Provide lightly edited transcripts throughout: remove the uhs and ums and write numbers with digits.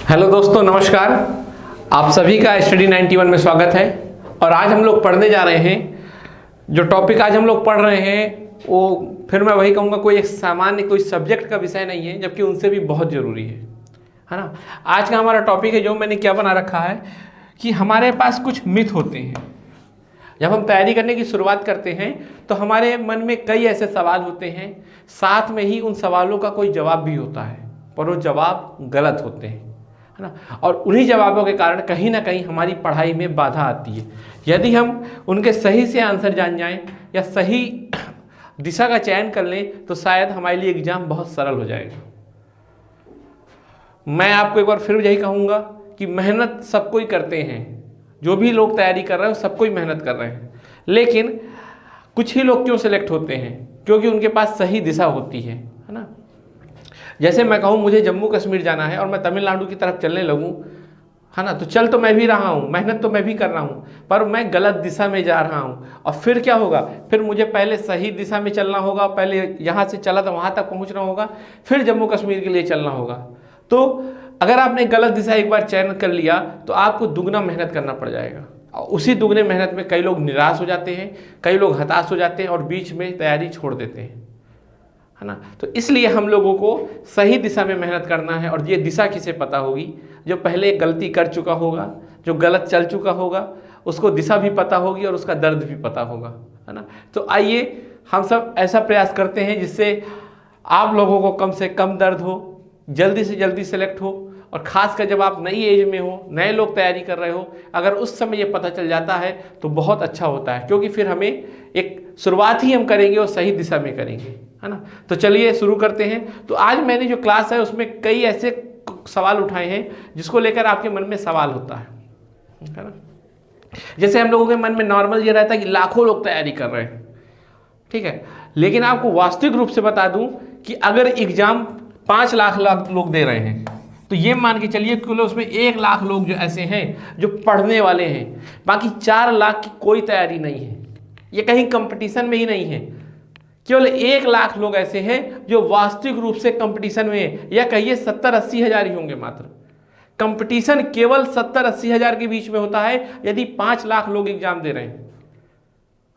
Hello दोस्तों, नमस्कार। आप सभी का स्टडी 91 में स्वागत है। और आज हम लोग पढ़ने जा रहे हैं, जो टॉपिक आज हम लोग पढ़ रहे हैं वो फिर मैं वही कहूँगा, कोई एक सामान्य कोई सब्जेक्ट का विषय नहीं है, जबकि उनसे भी बहुत ज़रूरी है ना। आज का हमारा टॉपिक है, जो मैंने क्या बना रखा है कि हमारे पास कुछ मिथ होते हैं। जब हम तैयारी करने की शुरुआत करते हैं तो हमारे मन में कई ऐसे सवाल होते हैं, साथ में ही उन सवालों का कोई जवाब भी होता है, पर वो जवाब गलत होते हैं, है ना। और उन्हीं जवाबों के कारण कहीं ना कहीं हमारी पढ़ाई में बाधा आती है। यदि हम उनके सही से आंसर जान जाएं या सही दिशा का चयन कर लें तो शायद हमारे लिए एग्जाम बहुत सरल हो जाएगा। मैं आपको एक बार फिर यही कहूँगा कि मेहनत सब कोई करते हैं, जो भी लोग तैयारी कर रहे हैं सब कोई मेहनत कर रहे हैं, लेकिन कुछ ही लोग क्यों सिलेक्ट होते हैं? क्योंकि उनके पास सही दिशा होती है ना। जैसे मैं कहूँ मुझे जम्मू कश्मीर जाना है और मैं तमिलनाडु की तरफ चलने लगूँ, है ना, तो चल तो मैं भी रहा हूँ, मेहनत तो मैं भी कर रहा हूँ, पर मैं गलत दिशा में जा रहा हूँ। और फिर क्या होगा? फिर मुझे पहले सही दिशा में चलना होगा, पहले यहाँ से चला तो वहाँ तक पहुँचना होगा, फिर जम्मू कश्मीर के लिए चलना होगा। तो अगर आपने गलत दिशा एक बार चयन कर लिया तो आपको दुगना मेहनत करना पड़ जाएगा। और उसी दुगने मेहनत में कई लोग निराश हो जाते हैं, कई लोग हताश हो जाते हैं और बीच में तैयारी छोड़ देते हैं, है ना। तो इसलिए हम लोगों को सही दिशा में मेहनत करना है। और ये दिशा किसे पता होगी? जो पहले गलती कर चुका होगा, जो गलत चल चुका होगा, उसको दिशा भी पता होगी और उसका दर्द भी पता होगा, है ना। तो आइए हम सब ऐसा प्रयास करते हैं जिससे आप लोगों को कम से कम दर्द हो, जल्दी से जल्दी सेलेक्ट हो। और खासकर जब आप नई एज में हो, नए लोग तैयारी कर रहे हो, अगर उस समय ये पता चल जाता है तो बहुत अच्छा होता है, क्योंकि फिर हमें एक शुरुआत ही हम करेंगे और सही दिशा में करेंगे, है ना। तो चलिए शुरू करते हैं। तो आज मैंने जो क्लास है उसमें कई ऐसे सवाल उठाए हैं जिसको लेकर आपके मन में सवाल होता है ना। जैसे हम लोगों के मन में नॉर्मल ये रहता है कि लाखों लोग तैयारी कर रहे हैं, ठीक है, लेकिन आपको वास्तविक रूप से बता दूं कि अगर एग्जाम 5 लाख लोग दे रहे हैं तो ये मान के चलिए कि उसमें 1 लाख लोग जो ऐसे हैं जो पढ़ने वाले हैं, बाकी 4 लाख की कोई तैयारी नहीं है, ये कहीं कंपटीशन में ही नहीं है। केवल 1 लाख लोग ऐसे हैं जो वास्तविक रूप से कंपटीशन में है, या कहिए 70-80 हज़ार ही होंगे मात्र। कंपटीशन केवल 70-80 हज़ार के बीच में होता है यदि 5 लाख लोग एग्जाम दे रहे हैं,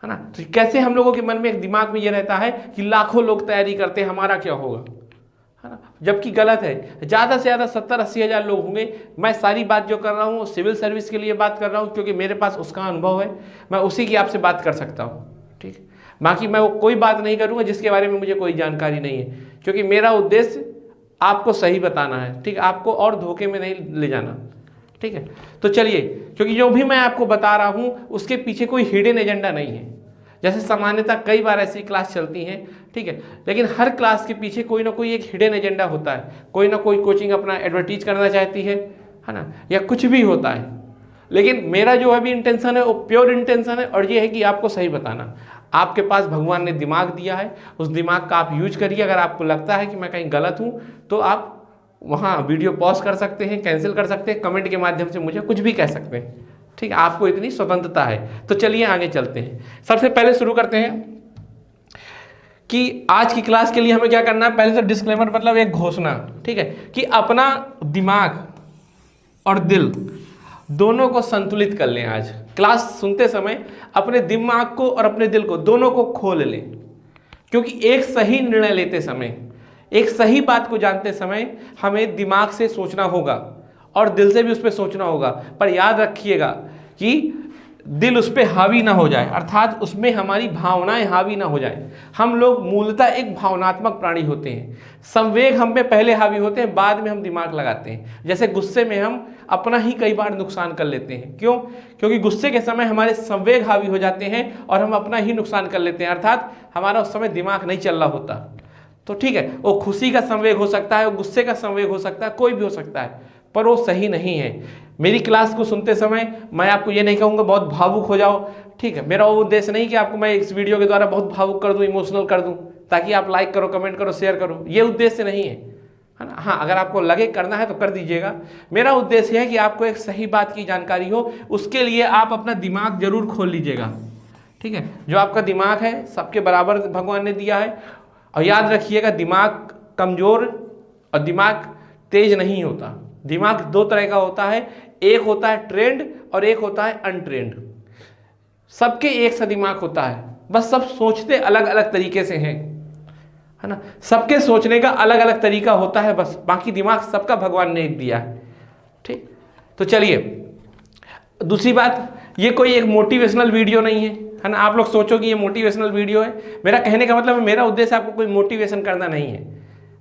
है ना। तो कैसे हम लोगों के मन में एक दिमाग में ये रहता है कि लाखों लोग तैयारी करते हैं, हमारा क्या होगा, है ना, जबकि गलत है। ज़्यादा से ज़्यादा 70-80 हज़ार लोग होंगे। मैं सारी बात जो कर रहा हूँ सिविल सर्विस के लिए बात कर रहा हूँ, क्योंकि मेरे पास उसका अनुभव है, मैं उसी की आपसे बात कर सकता हूँ, ठीक। बाकी मैं वो कोई बात नहीं करूँगा जिसके बारे में मुझे कोई जानकारी नहीं है, क्योंकि मेरा उद्देश्य आपको सही बताना है, ठीक, आपको और धोखे में नहीं ले जाना, ठीक है। तो चलिए, क्योंकि जो भी मैं आपको बता रहा हूँ उसके पीछे कोई हिडन एजेंडा नहीं है। जैसे सामान्यतः कई बार ऐसी क्लास चलती हैं, ठीक है, लेकिन हर क्लास के पीछे कोई ना कोई एक हिडन एजेंडा होता है। कोई ना कोई कोचिंग अपना एडवर्टीज करना चाहती है ना, या कुछ भी होता है। लेकिन मेरा जो अभी इंटेंशन है वो प्योर इंटेंशन है, और ये है कि आपको सही बताना। आपके पास भगवान ने दिमाग दिया है, उस दिमाग का आप यूज करिए। अगर आपको लगता है कि मैं कहीं गलत हूँ तो आप वहाँ वीडियो पॉज कर सकते हैं, कैंसिल कर सकते हैं, कमेंट के माध्यम से मुझे कुछ भी कह सकते हैं, ठीक है, आपको इतनी स्वतंत्रता है। तो चलिए आगे चलते हैं। सबसे पहले शुरू करते हैं कि आज की क्लास के लिए हमें क्या करना है। पहले तो डिस्क्लेमर मतलब एक घोषणा, ठीक है, कि अपना दिमाग और दिल दोनों को संतुलित कर लें। आज क्लास सुनते समय अपने दिमाग को और अपने दिल को दोनों को खोल लें, क्योंकि एक सही निर्णय लेते समय, एक सही बात को जानते समय हमें दिमाग से सोचना होगा और दिल से भी उस पर सोचना होगा। पर याद रखिएगा कि दिल उस पर हावी ना हो जाए, अर्थात उसमें हमारी भावनाएं हावी ना हो जाए। हम लोग मूलतः एक भावनात्मक प्राणी होते हैं। संवेग हम पे पहले हावी होते हैं, बाद में हम दिमाग लगाते हैं। जैसे गुस्से में हम अपना ही कई बार नुकसान कर लेते हैं। क्यों? क्योंकि गुस्से के समय हमारे संवेग हावी हो जाते हैं और हम अपना ही नुकसान कर लेते हैं, अर्थात हमारा उस समय दिमाग नहीं चल रहा होता। तो ठीक है, वो खुशी का संवेग हो सकता है, वो गुस्से का संवेग हो सकता है, कोई भी हो सकता है, पर वो सही नहीं है। मेरी क्लास को सुनते समय मैं आपको ये नहीं कहूँगा बहुत भावुक हो जाओ, ठीक है। मेरा वो उद्देश्य नहीं कि आपको मैं इस वीडियो के द्वारा बहुत भावुक कर दूँ, इमोशनल कर दूँ, ताकि आप लाइक करो, कमेंट करो, शेयर करो, ये उद्देश्य नहीं है ना। हाँ, अगर आपको लगे करना है तो कर दीजिएगा। मेरा उद्देश्य है कि आपको एक सही बात की जानकारी हो, उसके लिए आप अपना दिमाग जरूर खोल लीजिएगा, ठीक है। जो आपका दिमाग है सबके बराबर भगवान ने दिया है। और याद रखिएगा, दिमाग कमज़ोर और दिमाग तेज नहीं होता, दिमाग दो तरह का होता है, एक होता है ट्रेंड और एक होता है अनट्रेंड। सबके एक सा दिमाग होता है, बस सब सोचते अलग अलग तरीके से हैं, है ना। सबके सोचने का अलग अलग तरीका होता है, बस बाकी दिमाग सबका भगवान ने एक दिया है। ठीक, तो चलिए दूसरी बात, ये कोई एक मोटिवेशनल वीडियो नहीं है ना। आप लोग सोचो कि ये मोटिवेशनल वीडियो है, मेरा कहने का मतलब है, मेरा उद्देश्य आपको कोई मोटिवेशन करना नहीं है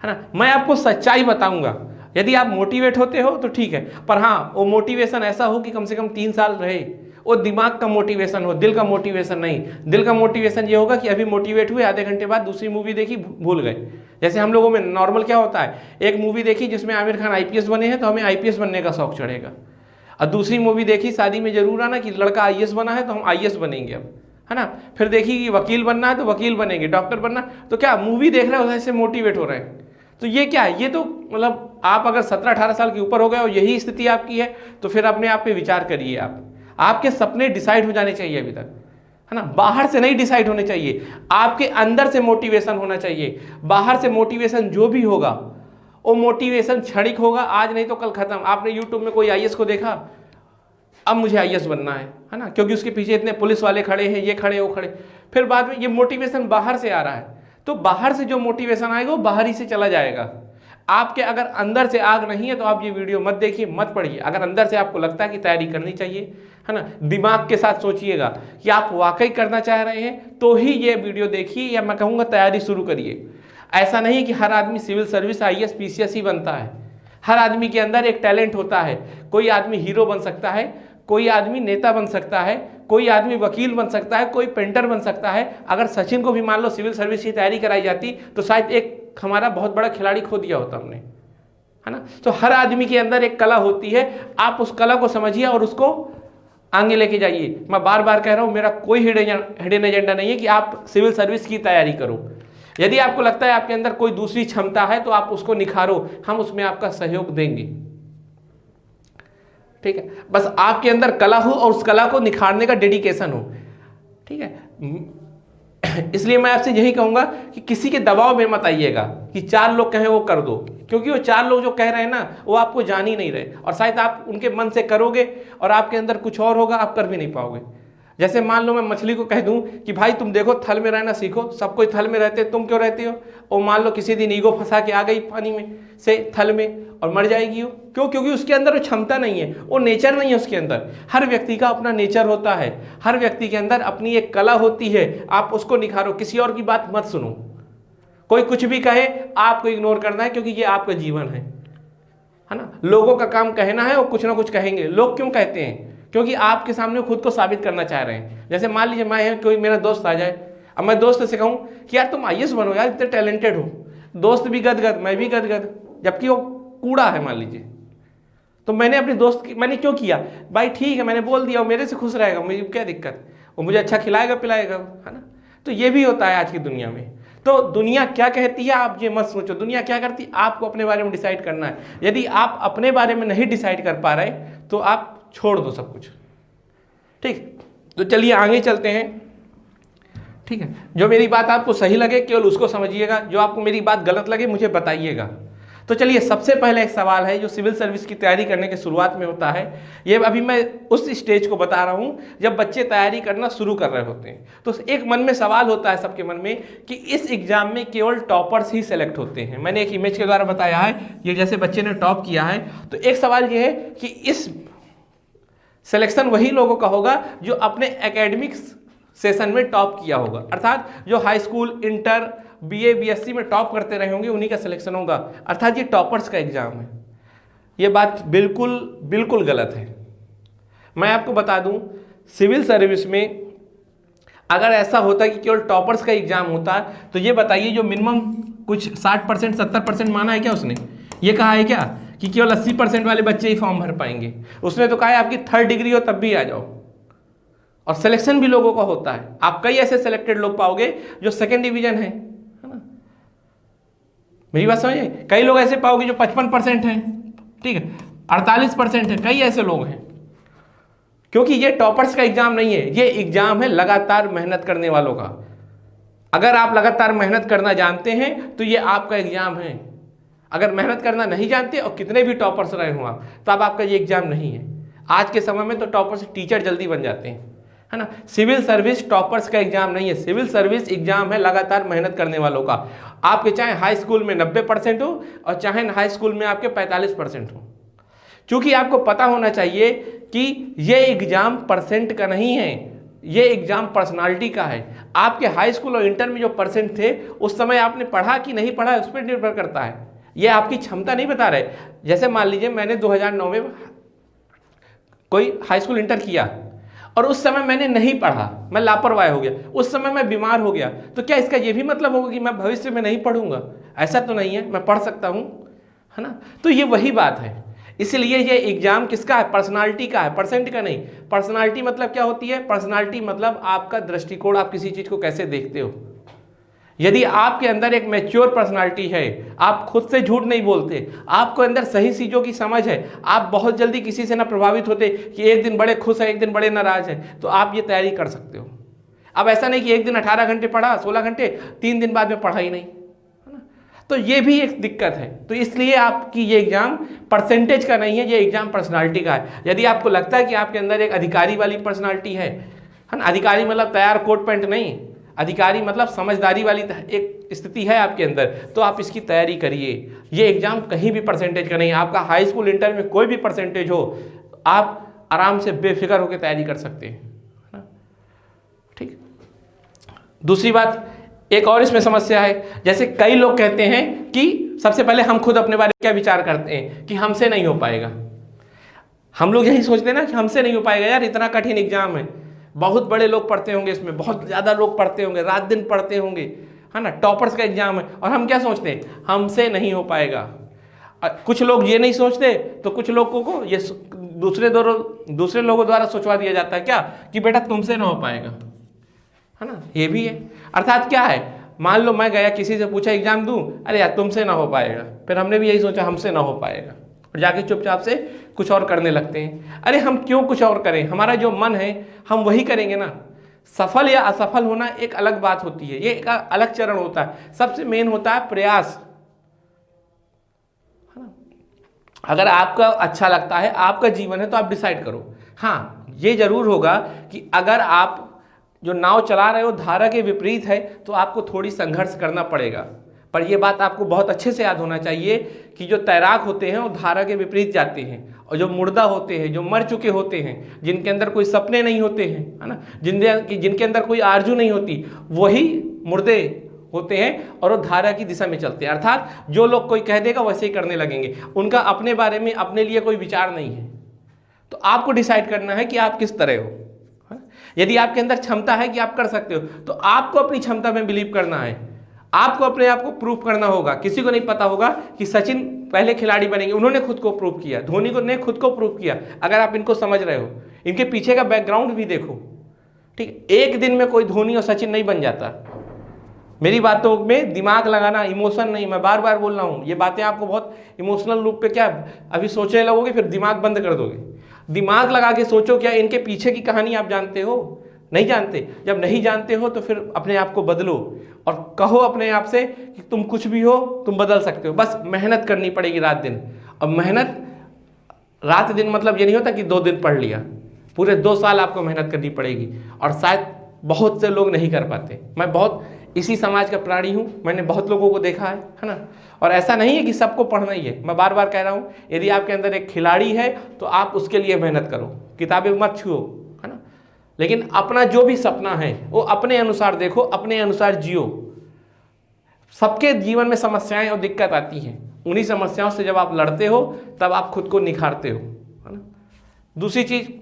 ना। मैं आपको सच्चाई बताऊंगा, यदि आप मोटिवेट होते हो तो ठीक है, पर हाँ वो मोटिवेशन ऐसा हो कि कम से कम 3 साल रहे, वो दिमाग का मोटिवेशन हो, दिल का मोटिवेशन नहीं। दिल का मोटिवेशन ये होगा कि अभी मोटिवेट हुए, आधे घंटे बाद दूसरी मूवी देखी, भूल गए। जैसे हम लोगों में नॉर्मल क्या होता है, एक मूवी देखी जिसमें आमिर खान आईपीएस बने हैं तो हमें आईपीएस बनने का शौक चढ़ेगा, और दूसरी मूवी देखी शादी में जरूर आना कि लड़का आईएएस बना है तो हम आईएएस बनेंगे अब, है ना। फिर देखी कि वकील बनना है तो वकील बनेंगे, डॉक्टर बनना, तो क्या मूवी देख रहे हो ऐसे मोटिवेट हो रहे हैं। तो ये क्या है, ये तो मतलब आप अगर 17-18 साल के ऊपर हो गए और यही स्थिति आपकी है तो फिर अपने आप पे विचार करिए। आपके सपने डिसाइड हो जाने चाहिए अभी तक, है ना। बाहर से नहीं डिसाइड होने चाहिए, आपके अंदर से मोटिवेशन होना चाहिए। बाहर से मोटिवेशन जो भी होगा वो मोटिवेशन क्षणिक होगा, आज नहीं तो कल खत्म। आपने यूट्यूब में कोई आईएएस को देखा, अब मुझे आईएएस बनना है ना, क्योंकि उसके पीछे इतने पुलिस वाले खड़े हैं, ये खड़े वो खड़े, फिर बाद में ये मोटिवेशन बाहर से आ रहा है। तो बाहर से जो मोटिवेशन आएगा वो बाहर ही से चला जाएगा। आपके अगर अंदर से आग नहीं है तो आप ये वीडियो मत देखिए, मत पढ़िए। अगर अंदर से आपको लगता है कि तैयारी करनी चाहिए, है ना, दिमाग के साथ सोचिएगा कि आप वाकई करना चाह रहे हैं तो ही ये वीडियो देखिए, या मैं कहूँगा तैयारी शुरू करिए। ऐसा नहीं कि हर आदमी सिविल सर्विस आईएएस पीसीएस ही बनता है। हर आदमी के अंदर एक टैलेंट होता है। कोई आदमी हीरो बन सकता है, कोई आदमी नेता बन सकता है, कोई आदमी वकील बन सकता है, कोई पेंटर बन सकता है। अगर सचिन को भी मान लो सिविल सर्विस की तैयारी कराई जाती तो शायद एक हमारा बहुत बड़ा खिलाड़ी खो दिया होता हमने, है ना। तो हर आदमी के अंदर एक कला होती है, आप उस कला को समझिए और उसको आगे लेके जाइए। मैं बार बार कह रहा हूँ, मेरा कोई हिडन एजेंडा नहीं है कि आप सिविल सर्विस की तैयारी करो। यदि आपको लगता है आपके अंदर कोई दूसरी क्षमता है तो आप उसको निखारो, हम उसमें आपका सहयोग देंगे। ठीक है, बस आपके अंदर कला हो और उस कला को निखारने का डेडिकेशन हो। ठीक है, इसलिए मैं आपसे यही कहूंगा कि किसी के दबाव में मत आइएगा कि 4 लोग कहें वो कर दो, क्योंकि वो 4 लोग जो कह रहे हैं ना वो आपको जान ही नहीं रहे, और शायद आप उनके मन से करोगे और आपके अंदर कुछ और होगा, आप कर भी नहीं पाओगे। जैसे मान लो मैं मछली को कह दूं कि भाई तुम देखो थल में रहना सीखो, सब कोई थल में रहते, तुम क्यों रहते हो। और मान लो किसी दिन ईगो फंसा के आ गई पानी में से थल में और मर जाएगी वो, क्यों? क्योंकि उसके अंदर वो क्षमता नहीं है, वो नेचर नहीं है उसके अंदर। हर व्यक्ति का अपना नेचर होता है, हर व्यक्ति के अंदर अपनी एक कला होती है, आप उसको निखारो, किसी और की बात मत सुनो। कोई कुछ भी कहे आपको इग्नोर करना है, क्योंकि ये आपका जीवन है ना। लोगों का काम कहना है और कुछ ना कुछ कहेंगे। लोग क्यों कहते हैं? क्योंकि आपके सामने खुद को साबित करना चाह रहे हैं। जैसे मान लीजिए मैं कोई मेरा दोस्त आ जाए, अब मैं दोस्त से कहूँ कि यार तुम आईएएस बनो यार, इतने टैलेंटेड हो, दोस्त भी गदगद, मैं भी गदगद, जबकि वो कूड़ा है मान लीजिए, तो मैंने अपने दोस्त की मैंने क्यों किया? भाई ठीक है मैंने बोल दिया, वो मेरे से खुश रहेगा, मुझे क्या दिक्कत, वो मुझे अच्छा खिलाएगा पिलाएगा, है ना। तो ये भी होता है आज की दुनिया में। तो दुनिया क्या कहती है आप ये मत सोचो, दुनिया क्या करती है आपको अपने बारे में डिसाइड करना है। यदि आप अपने बारे में नहीं डिसाइड कर पा रहे तो आप छोड़ दो सब कुछ। ठीक, तो चलिए आगे चलते हैं। ठीक है, जो मेरी बात आपको सही लगे केवल उसको समझिएगा, जो आपको मेरी बात गलत लगे मुझे बताइएगा। तो चलिए सबसे पहले एक सवाल है जो सिविल सर्विस की तैयारी करने के शुरुआत में होता है। ये अभी मैं उस स्टेज को बता रहा हूँ जब बच्चे तैयारी करना शुरू कर रहे होते हैं। तो एक मन में सवाल होता है सबके मन में कि इस एग्जाम में केवल टॉपर्स ही सेलेक्ट होते हैं। मैंने एक इमेज के द्वारा बताया है, ये जैसे बच्चे ने टॉप किया है, तो एक सवाल ये है कि इस सिलेक्शन वही लोगों का होगा जो अपने एकेडमिक सेशन में टॉप किया होगा, अर्थात जो high school, inter, BA, BSc में टॉप करते रहे होंगे उन्हीं का सिलेक्शन होगा, अर्थात ये टॉपर्स का एग्जाम है। ये बात बिल्कुल बिल्कुल गलत है। मैं आपको बता दूं, सिविल सर्विस में अगर ऐसा होता कि केवल टॉपर्स का एग्जाम होता तो ये बताइए जो मिनिमम कुछ 60% 70% माना है क्या उसने? ये कहा है क्या कि केवल 80% वाले बच्चे ही फॉर्म भर पाएंगे? उसने तो कहा है आपकी 3rd डिग्री हो तब भी आ जाओ। और सिलेक्शन भी लोगों का होता है, आप कई ऐसे सिलेक्टेड लोग पाओगे जो 2nd डिवीजन है ना। मेरी बात समझिए, कई लोग ऐसे पाओगे जो 55% हैं, ठीक है, 48% है, कई ऐसे लोग हैं। क्योंकि ये टॉपर्स का एग्जाम नहीं है, ये एग्जाम है लगातार मेहनत करने वालों का। अगर आप लगातार मेहनत करना जानते हैं तो ये आपका एग्जाम है। अगर मेहनत करना नहीं जानते और कितने भी टॉपर्स रहे हो आप, तो अब आपका ये एग्जाम नहीं है। आज के समय में तो टॉपर से टीचर जल्दी बन जाते हैं, है ना। सिविल सर्विस टॉपर्स का एग्जाम नहीं है, सिविल सर्विस एग्जाम है लगातार मेहनत करने वालों का। आपके चाहे हाई स्कूल में 90% हो और चाहे हाई स्कूल में आपके 45% हो। क्योंकि आपको पता होना चाहिए कि ये एग्जाम परसेंट का नहीं है, ये एग्जाम पर्सनालिटी का है। आपके हाई स्कूल और इंटर में जो परसेंट थे उस समय आपने पढ़ा कि नहीं पढ़ा उस पर निर्भर करता है, ये आपकी क्षमता नहीं बता रहे। जैसे मान लीजिए मैंने 2009 में कोई हाई स्कूल इंटर किया और उस समय मैंने नहीं पढ़ा, मैं लापरवाह हो गया, उस समय मैं बीमार हो गया, तो क्या इसका ये भी मतलब होगा कि मैं भविष्य में नहीं पढ़ूंगा? ऐसा तो नहीं है, मैं पढ़ सकता हूं, है ना। तो ये वही बात है। इसलिए ये एग्जाम किसका है? पर्सनालिटी का है, परसेंट का नहीं। पर्सनालिटी मतलब क्या होती है? पर्सनालिटी मतलब आपका दृष्टिकोण, आप किसी चीज को कैसे देखते हो। यदि आपके अंदर एक मैच्योर पर्सनालिटी है, आप खुद से झूठ नहीं बोलते, आपको अंदर सही चीज़ों की समझ है, आप बहुत जल्दी किसी से ना प्रभावित होते कि एक दिन बड़े खुश है एक दिन बड़े नाराज है, तो आप ये तैयारी कर सकते हो। अब ऐसा नहीं कि एक दिन 18 घंटे पढ़ा, 16 घंटे, 3 दिन बाद में पढ़ा ही नहीं, है ना। तो ये भी एक दिक्कत है। तो इसलिए आपकी ये एग्जाम परसेंटेज का नहीं है, ये एग्जाम पर्सनालिटी का है। यदि आपको लगता है कि आपके अंदर एक अधिकारी वाली पर्सनालिटी है ना, अधिकारी मतलब तैयार कोट पैंट नहीं, अधिकारी मतलब समझदारी वाली एक स्थिति है आपके अंदर, तो आप इसकी तैयारी करिए। ये एग्जाम कहीं भी परसेंटेज का नहीं है। आपका हाई स्कूल इंटर में कोई भी परसेंटेज हो, आप आराम से बेफिक्र होकर तैयारी कर सकते हैं, है ना। ठीक। दूसरी बात, एक और इसमें समस्या है। जैसे कई लोग कहते हैं कि सबसे पहले हम खुद अपने बारे में क्या विचार करते हैं कि हमसे नहीं हो पाएगा। हम लोग यही सोचते हैं ना कि हमसे नहीं हो पाएगा, यार इतना कठिन एग्जाम है, बहुत बड़े लोग पढ़ते होंगे, इसमें बहुत ज़्यादा लोग पढ़ते होंगे, रात दिन पढ़ते होंगे, है ना, टॉपर्स का एग्जाम है। और हम क्या सोचते हैं? हमसे नहीं हो पाएगा। कुछ लोग ये नहीं सोचते, तो कुछ लोगों को ये दूसरे लोगों द्वारा सोचवा दिया जाता है क्या, कि बेटा तुमसे ना हो पाएगा, है ना। ये भी है। अर्थात क्या है, मान लो मैं गया किसी से पूछा एग्जाम दूं, अरे यार तुमसे ना हो पाएगा, फिर हमने भी यही सोचा हमसे ना हो पाएगा, और जाके चुपचाप से कुछ और करने लगते हैं। अरे हम क्यों कुछ और करें? हमारा जो मन है हम वही करेंगे ना। सफल या असफल होना एक अलग बात होती है, ये एक अलग चरण होता है। सबसे मेन होता है प्रयास, है ना। अगर आपका अच्छा लगता है, आपका जीवन है, तो आप डिसाइड करो। हाँ, ये जरूर होगा कि अगर आप जो नाव चला रहे हो धारा के विपरीत है, तो आपको थोड़ी संघर्ष करना पड़ेगा। पर यह बात आपको बहुत अच्छे से याद होना चाहिए कि जो तैराक होते हैं वो धारा के विपरीत जाते हैं, और जो मुर्दा होते हैं, जो मर चुके होते हैं, जिनके अंदर कोई सपने नहीं होते हैं, है ना, जिनके अंदर कोई आरजू नहीं होती, वही मुर्दे होते हैं और वो धारा की दिशा में चलते हैं। अर्थात जो लोग कोई कह देगा वैसे ही करने लगेंगे, उनका अपने बारे में अपने लिए कोई विचार नहीं है। तो आपको डिसाइड करना है कि आप किस तरह हो। यदि आपके अंदर क्षमता है कि आप कर सकते हो, तो आपको अपनी क्षमता में बिलीव करना है, आपको अपने आप को प्रूफ करना होगा। किसी को नहीं पता होगा कि सचिन पहले खिलाड़ी बनेंगे, उन्होंने खुद को प्रूव किया, धोनी को ने खुद को प्रूव किया। अगर आप इनको समझ रहे हो, इनके पीछे का बैकग्राउंड भी देखो, ठीक। एक दिन में कोई धोनी और सचिन नहीं बन जाता। मेरी बातों में दिमाग लगाना, इमोशन नहीं, मैं बार बार बोल रहा हूँ, ये बातें आपको बहुत इमोशनल रूप पे क्या अभी सोचने लगोगे, फिर दिमाग बंद कर दोगे। दिमाग लगा के सोचो, क्या इनके पीछे की कहानी आप जानते हो? नहीं जानते। जब नहीं जानते हो तो फिर अपने आप को बदलो और कहो अपने आप से कि तुम कुछ भी हो, तुम बदल सकते हो। बस मेहनत करनी पड़ेगी रात दिन। और मेहनत रात दिन मतलब ये नहीं होता कि 2 दिन पढ़ लिया, पूरे 2 साल आपको मेहनत करनी पड़ेगी, और शायद बहुत से लोग नहीं कर पाते। मैं बहुत इसी समाज का प्राणी हूँ, मैंने बहुत लोगों को देखा है ना। और ऐसा नहीं है कि सबको पढ़ना ही है। मैं बार बार कह रहा हूँ, यदि आपके अंदर एक खिलाड़ी है तो आप उसके लिए मेहनत करो, किताबें मत छुओ, है ना। लेकिन अपना जो भी सपना है वो अपने अनुसार देखो, अपने अनुसार जियो। सबके जीवन में समस्याएं और दिक्कत आती हैं, उन्हीं समस्याओं से जब आप लड़ते हो तब आप खुद को निखारते हो, है ना। दूसरी चीज,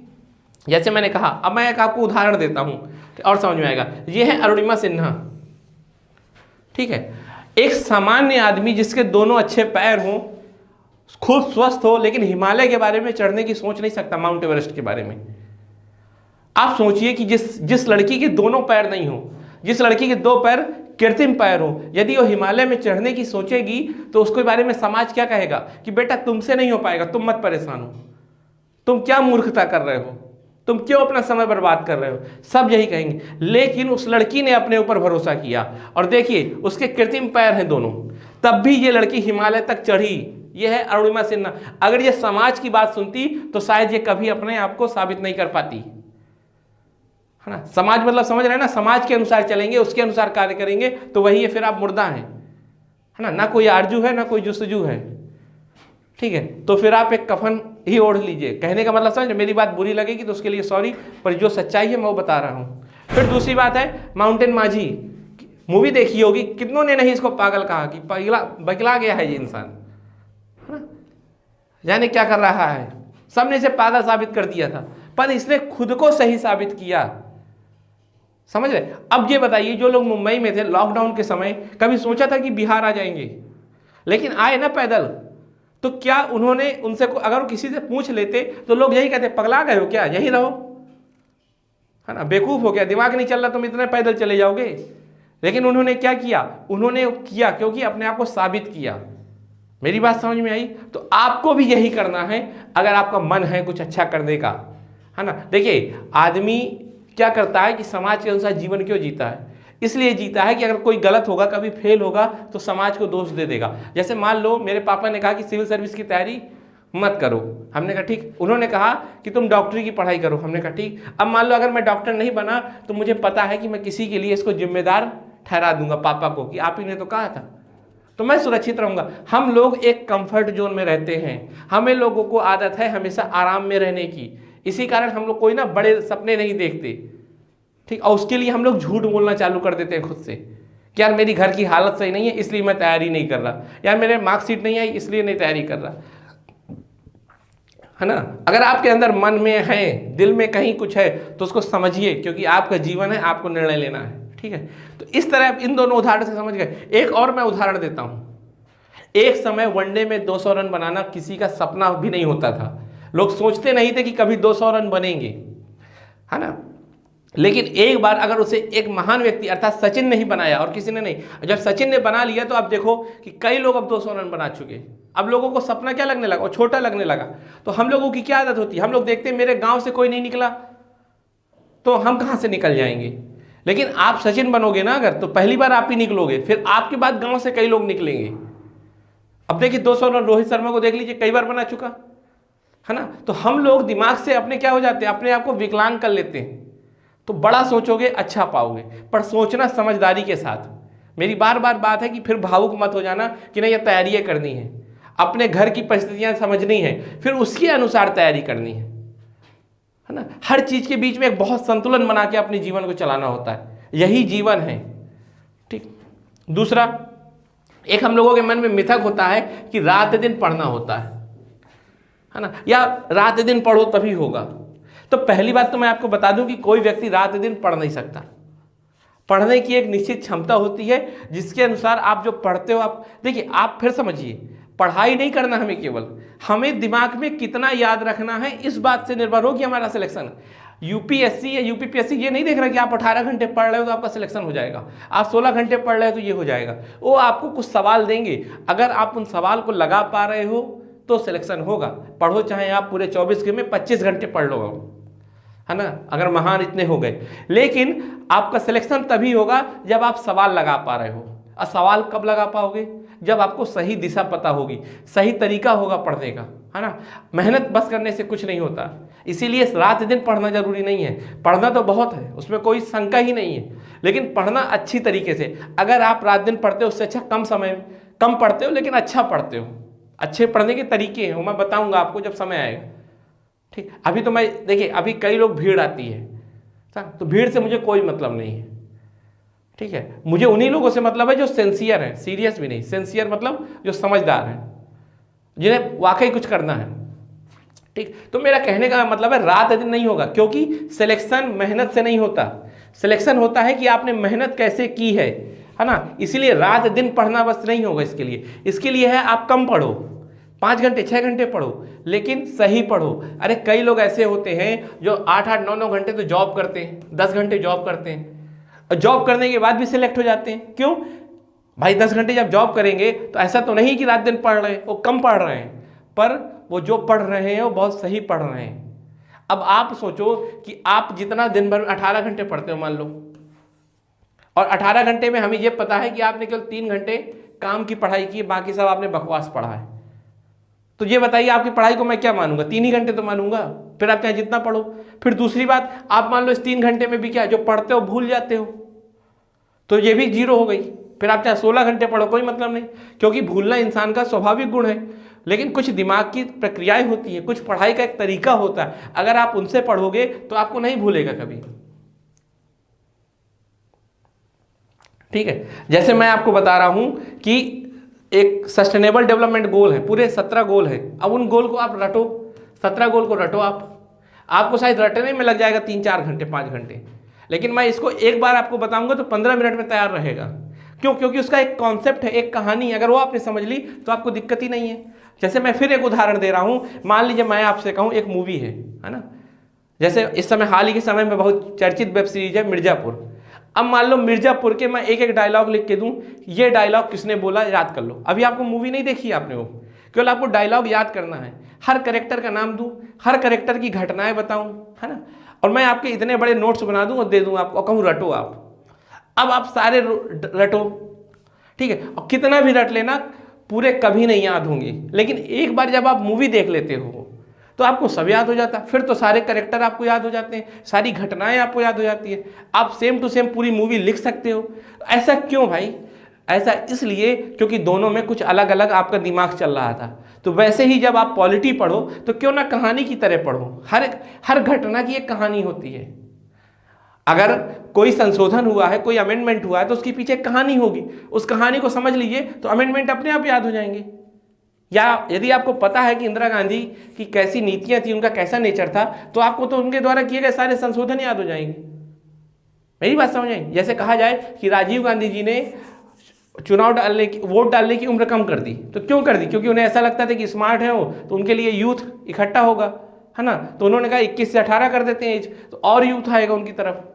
जैसे मैंने कहा, अब मैं एक आपको उदाहरण देता हूं और समझ में आएगा। ये है अरुणिमा सिन्हा, ठीक है। एक सामान्य आदमी जिसके दोनों अच्छे पैर हों, खूब स्वस्थ हो, लेकिन हिमालय के बारे में चढ़ने की सोच नहीं सकता, माउंट एवरेस्ट के बारे में। आप सोचिए कि जिस लड़की के दोनों पैर नहीं हो, जिस लड़की के 2 पैर कृत्रिम पैर हो, यदि वो हिमालय में चढ़ने की सोचेगी तो उसके बारे में समाज क्या कहेगा कि बेटा तुमसे नहीं हो पाएगा, तुम मत परेशान हो, तुम क्या मूर्खता कर रहे हो, तुम क्यों अपना समय बर्बाद कर रहे हो, सब यही कहेंगे। लेकिन उस लड़की ने अपने ऊपर भरोसा किया और देखिए उसके कृत्रिम पैर हैं दोनों, तब भी ये लड़की हिमालय तक चढ़ी। ये है अरुणिमा सिन्हा। अगर ये समाज की बात सुनती तो शायद ये कभी अपने आप को साबित नहीं कर पाती, है ना। समाज मतलब समझ रहे हैं ना, समाज के अनुसार चलेंगे, उसके अनुसार कार्य करेंगे तो वही है, फिर आप मुर्दा हैं, है ना। ना कोई आरजू है ना कोई जुस्तजू है, ठीक है। तो फिर आप एक कफन ही ओढ़ लीजिए। कहने का मतलब समझ, मेरी बात बुरी लगेगी तो उसके लिए सॉरी, पर जो सच्चाई है मैं वो बता रहा हूँ। फिर दूसरी बात है माउंटेन माझी, मूवी देखी होगी, कितनों ने नहीं इसको पागल कहा कि बगला गया है ये इंसान, है ना, जाने क्या कर रहा है। सबने इसे पागल साबित कर दिया था, पर इसने खुद को सही साबित किया, समझ रहे। अब ये बताइए, जो लोग मुंबई में थे लॉकडाउन के समय, कभी सोचा था कि बिहार आ जाएंगे? लेकिन आए ना पैदल। तो क्या उन्होंने उनसे अगर किसी से पूछ लेते तो लोग यही कहते पगला गए हो क्या, यहीं रहो, है ना, बेवकूफ हो क्या, दिमाग नहीं चल रहा, तुम इतने पैदल चले जाओगे। लेकिन उन्होंने क्या किया, उन्होंने किया क्योंकि अपने आप को साबित किया। मेरी बात समझ में आई? तो आपको भी यही करना है अगर आपका मन है कुछ अच्छा करने का, है ना। देखिए आदमी क्या करता है कि समाज के अनुसार जीवन क्यों जीता है, इसलिए जीता है कि अगर कोई गलत होगा, कभी फेल होगा तो समाज को दोष दे देगा। जैसे मान लो मेरे पापा ने कहा कि सिविल सर्विस की तैयारी मत करो, हमने कहा ठीक। उन्होंने कहा कि तुम डॉक्टरी की पढ़ाई करो, हमने कहा ठीक। अब मान लो अगर मैं डॉक्टर नहीं बना तो मुझे पता है कि मैं किसी के लिए इसको जिम्मेदार ठहरा दूंगा, पापा को, कि आप ही ने तो कहा था, तो मैं सुरक्षित रहूंगा। हम लोग एक कंफर्ट जोन में रहते हैं, हमें लोगों को आदत है हमेशा आराम में रहने की, इसी कारण हम लोग कोई ना बड़े सपने नहीं देखते, ठीक। और उसके लिए हम लोग झूठ बोलना चालू कर देते हैं खुद से कि यार मेरी घर की हालत सही नहीं है इसलिए मैं तैयारी नहीं कर रहा, यार मेरे मार्कशीट नहीं आई इसलिए नहीं तैयारी कर रहा, है ना। अगर आपके अंदर मन में है, दिल में कहीं कुछ है तो उसको समझिए, क्योंकि आपका जीवन है, आपको निर्णय लेना है, ठीक है। तो इस तरह इन दोनों उदाहरण से समझ गए। एक और मैं उदाहरण देता हूं। एक समय वनडे में 200 रन बनाना किसी का सपना भी नहीं होता था, लोग सोचते नहीं थे कि कभी 200 रन बनेंगे, है ना। लेकिन एक बार अगर उसे एक महान व्यक्ति अर्थात सचिन ने ही बनाया और किसी ने नहीं, जब सचिन ने बना लिया तो आप देखो कि कई लोग अब 200 रन बना चुके। अब लोगों को सपना क्या लगने लगा, और छोटा लगने लगा। तो हम लोगों की क्या आदत होती है, हम लोग देखते हैं मेरे गांव से कोई नहीं निकला तो हम कहां से निकल जाएंगे। लेकिन आप सचिन बनोगे ना अगर, तो पहली बार आप ही निकलोगे, फिर आपके बाद गांव से कई लोग निकलेंगे। अब देखिए 200 रन रोहित शर्मा को देख लीजिए, कई बार बना चुका, है ना। तो हम लोग दिमाग से अपने क्या हो जाते हैं, अपने आप को विकलांग कर लेते हैं। तो बड़ा सोचोगे अच्छा पाओगे, पर सोचना समझदारी के साथ। मेरी बार बार बात है कि फिर भावुक मत हो जाना कि नहीं ये तैयारियां करनी है, अपने घर की परिस्थितियां समझनी है, फिर उसके अनुसार तैयारी करनी है ना। हर चीज के बीच में एक बहुत संतुलन बना के अपने जीवन को चलाना होता है, यही जीवन है, ठीक। दूसरा, एक हम लोगों के मन में मिथक होता है कि रात दिन पढ़ना होता है ना, या रात दिन पढ़ो तभी होगा। तो पहली बात तो मैं आपको बता दूं कि कोई व्यक्ति रात दिन पढ़ नहीं सकता। पढ़ने की एक निश्चित क्षमता होती है जिसके अनुसार आप जो पढ़ते हो, आप देखिए, आप फिर समझिए, पढ़ाई नहीं करना हमें, केवल हमें दिमाग में कितना याद रखना है इस बात से निर्भर हो कि हमारा सिलेक्शन। यूपीएससी या यूपीपीएससी ये नहीं देख रहा कि आप 18 घंटे पढ़ रहे हो तो आपका सिलेक्शन हो जाएगा, आप 16 घंटे पढ़ रहे हो तो ये हो जाएगा। वो आपको कुछ सवाल देंगे, अगर आप उन सवाल को लगा पा रहे हो तो सिलेक्शन होगा। पढ़ो चाहे आप पूरे 24 घंटे में 25 घंटे पढ़ लो, है ना, अगर महान इतने हो गए। लेकिन आपका सिलेक्शन तभी होगा जब आप सवाल लगा पा रहे हो। और सवाल कब लगा पाओगे, जब आपको सही दिशा पता होगी, सही तरीका होगा पढ़ने का, है ना। मेहनत बस करने से कुछ नहीं होता, इसीलिए रात दिन पढ़ना जरूरी नहीं है। पढ़ना तो बहुत है, उसमें कोई शंका ही नहीं है, लेकिन पढ़ना अच्छी तरीके से। अगर आप रात दिन पढ़ते हो उससे अच्छा कम पढ़ते हो लेकिन अच्छा पढ़ते हो। अच्छे पढ़ने के तरीके हैं, वो मैं बताऊंगा आपको जब समय आएगा, ठीक। अभी तो मैं देखिए, अभी कई लोग भीड़ आती है, तो भीड़ से मुझे कोई मतलब नहीं है, ठीक है। मुझे उन्हीं लोगों से मतलब है जो सिंसियर हैं, सीरियस भी नहीं, सिंसियर मतलब जो समझदार हैं, जिन्हें वाकई कुछ करना है, ठीक। तो मेरा कहने का मतलब है रात दिन नहीं होगा, क्योंकि सिलेक्शन मेहनत से नहीं होता। सिलेक्शन होता है कि आपने मेहनत कैसे की है ना। इसीलिए रात दिन पढ़ना बस नहीं होगा, इसके लिए है आप कम पढ़ो, 5 घंटे 6 घंटे पढ़ो, लेकिन सही पढ़ो। अरे कई लोग ऐसे होते हैं जो 8-8 9-9 घंटे तो जॉब करते हैं, 10 घंटे जॉब करते हैं, और जॉब करने के बाद भी सिलेक्ट हो जाते हैं। क्यों भाई, 10 घंटे जब जॉब करेंगे तो ऐसा तो नहीं कि रात दिन पढ़ रहे हैं, वो कम पढ़ रहे हैं, पर वो जो पढ़ रहे हैं वो बहुत सही पढ़ रहे हैं। अब आप सोचो कि आप जितना दिन भर 18 घंटे पढ़ते हो मान लो, और 18 घंटे में हमें यह पता है कि आपने केवल 3 घंटे काम की पढ़ाई की, बाकी सब आपने बकवास पढ़ा है, तो ये बताइए आपकी पढ़ाई को मैं क्या मानूंगा? 3 ही घंटे तो मानूंगा, फिर आप चाहे जितना पढ़ो। फिर दूसरी बात, आप मान लो इस 3 घंटे में भी क्या जो पढ़ते हो भूल जाते हो, तो ये भी जीरो हो गई। फिर आप चाहे 16 घंटे पढ़ो, कोई मतलब नहीं, क्योंकि भूलना इंसान का स्वाभाविक गुण है। लेकिन कुछ दिमाग की प्रक्रियाएं होती हैं, कुछ पढ़ाई का एक तरीका होता है, अगर आप उनसे पढ़ोगे तो आपको नहीं भूलेगा कभी। ठीक है, जैसे मैं आपको बता रहा हूं कि एक सस्टेनेबल डेवलपमेंट गोल है, पूरे 17 गोल है। अब उन गोल को आप रटो, 17 गोल को रटो आपको शायद रटने में लग जाएगा 3-4 घंटे 5 घंटे, लेकिन मैं इसको एक बार आपको बताऊंगा तो 15 मिनट में तैयार रहेगा। क्यों? क्योंकि उसका एक कॉन्सेप्ट है, एक कहानी, अगर वो आपने समझ ली तो आपको दिक्कत ही नहीं है। जैसे मैं फिर एक उदाहरण दे रहा हूं, मान लीजिए मैं आपसे कहूं एक मूवी है ना, जैसे इस समय हाल ही के समय में बहुत चर्चित वेब सीरीज है मिर्जापुर। अब मान लो मिर्जापुर के मैं एक एक डायलॉग लिख के दूं, ये डायलॉग किसने बोला याद कर लो। अभी आपको मूवी नहीं देखी आपने, वो केवल आपको डायलॉग याद करना है, हर कैरेक्टर का नाम दूं, हर कैरेक्टर की घटनाएं बताऊं, है ना, और मैं आपके इतने बड़े नोट्स बना दूं और दे दूं आपको, कहूं रटो आप। अब आप सारे रटो, ठीक है, और कितना भी रट लेना पूरे कभी नहीं याद होंगे, लेकिन एक बार जब आप मूवी देख लेते हो तो आपको सब याद हो जाता है। फिर तो सारे कैरेक्टर आपको याद हो जाते हैं, सारी घटनाएं आपको याद हो जाती है, आप सेम टू सेम पूरी मूवी लिख सकते हो। ऐसा क्यों भाई? ऐसा इसलिए क्योंकि दोनों में कुछ अलग अलग आपका दिमाग चल रहा था। तो वैसे ही जब आप पॉलिटी पढ़ो तो क्यों ना कहानी की तरह पढ़ो, हर घटना की एक कहानी होती है। अगर कोई संशोधन हुआ है, कोई अमेंडमेंट हुआ है, तो उसके पीछे एक कहानी होगी, उस कहानी को समझ लीजिए तो अमेंडमेंट अपने आप याद हो जाएंगे। या यदि आपको पता है कि इंदिरा गांधी की कैसी नीतियां थी, उनका कैसा नेचर था, तो आपको तो उनके द्वारा किए गए सारे संशोधन याद हो जाएंगे। मेरी बात समझ आई? जैसे कहा जाए कि राजीव गांधी जी ने वोट डालने की उम्र कम कर दी, तो क्यों कर दी? क्योंकि उन्हें ऐसा लगता था कि स्मार्ट है वो, तो उनके लिए यूथ इकट्ठा होगा, है ना, तो उन्होंने कहा 21 से 18 कर देते हैं एज, तो और यूथ आएगा उनकी तरफ।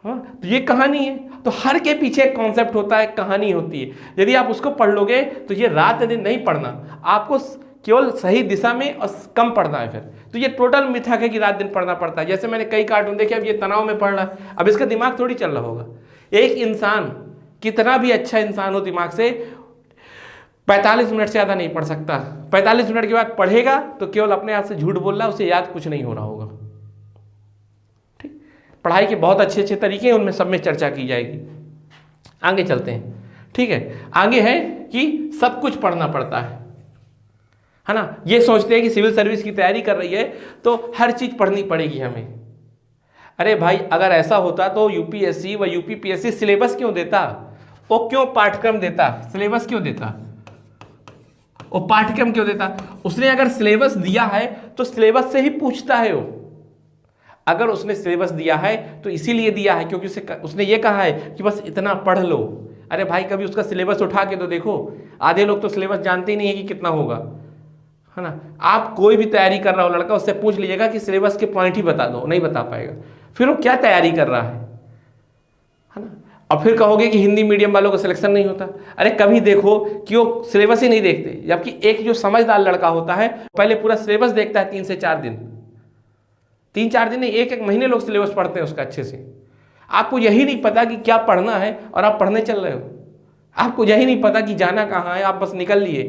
हाँ, तो ये कहानी है। तो हर के पीछे एक कॉन्सेप्ट होता है, कहानी होती है। यदि आप उसको पढ़ लोगे तो ये रात दिन नहीं पढ़ना, आपको केवल सही दिशा में और कम पढ़ना है। फिर तो ये टोटल मिथक है कि रात दिन पढ़ना पड़ता है। जैसे मैंने कई कार्टून देखे, अब ये तनाव में पढ़ रहा है, अब इसका दिमाग थोड़ी चल रहा होगा। एक इंसान कितना भी अच्छा इंसान हो, दिमाग से 45 मिनट से ज़्यादा नहीं पढ़ सकता। 45 मिनट के बाद पढ़ेगा तो केवल अपने आप से झूठ बोल रहा है, उसे याद कुछ नहीं हो रहा होगा। ठीक, पढ़ाई के बहुत अच्छे अच्छे तरीके हैं, उनमें सब में चर्चा की जाएगी। आगे चलते हैं। ठीक है, आगे है कि सब कुछ पढ़ना पड़ता है ना। ये सोचते हैं कि सिविल सर्विस की तैयारी कर रही है तो हर चीज पढ़नी पड़ेगी हमें। अरे भाई, अगर ऐसा होता तो यूपीएससी व यूपीपीएससी सिलेबस क्यों देता? वो क्यों पाठ्यक्रम देता? सिलेबस क्यों देता? वो पाठ्यक्रम क्यों देता? उसने अगर सिलेबस दिया है तो सिलेबस से ही पूछता है वो। अगर उसने सिलेबस दिया है तो इसीलिए दिया है क्योंकि उसने ये कहा है कि बस इतना पढ़ लो। अरे भाई, कभी उसका सिलेबस उठा के तो देखो, आधे लोग तो सिलेबस जानते ही नहीं है कि कितना होगा, है ना। आप कोई भी तैयारी कर रहा हो लड़का, उससे पूछ लीजिएगा कि सिलेबस के पॉइंट ही बता दो, नहीं बता पाएगा। फिर वो क्या तैयारी कर रहा है ना। और फिर कहोगे कि हिंदी मीडियम वालों का सिलेक्शन नहीं होता। अरे कभी देखो कि वो सिलेबस ही नहीं देखते, जबकि एक जो समझदार लड़का होता है पहले पूरा सिलेबस देखता है 3 से 4 दिन, 3-4 दिन नहीं, 1-1 महीने लोग सिलेबस पढ़ते हैं उसका अच्छे से। आपको यही नहीं पता कि क्या पढ़ना है और आप पढ़ने चल रहे हो, आपको यही नहीं पता कि जाना कहाँ है, आप बस निकल लिए,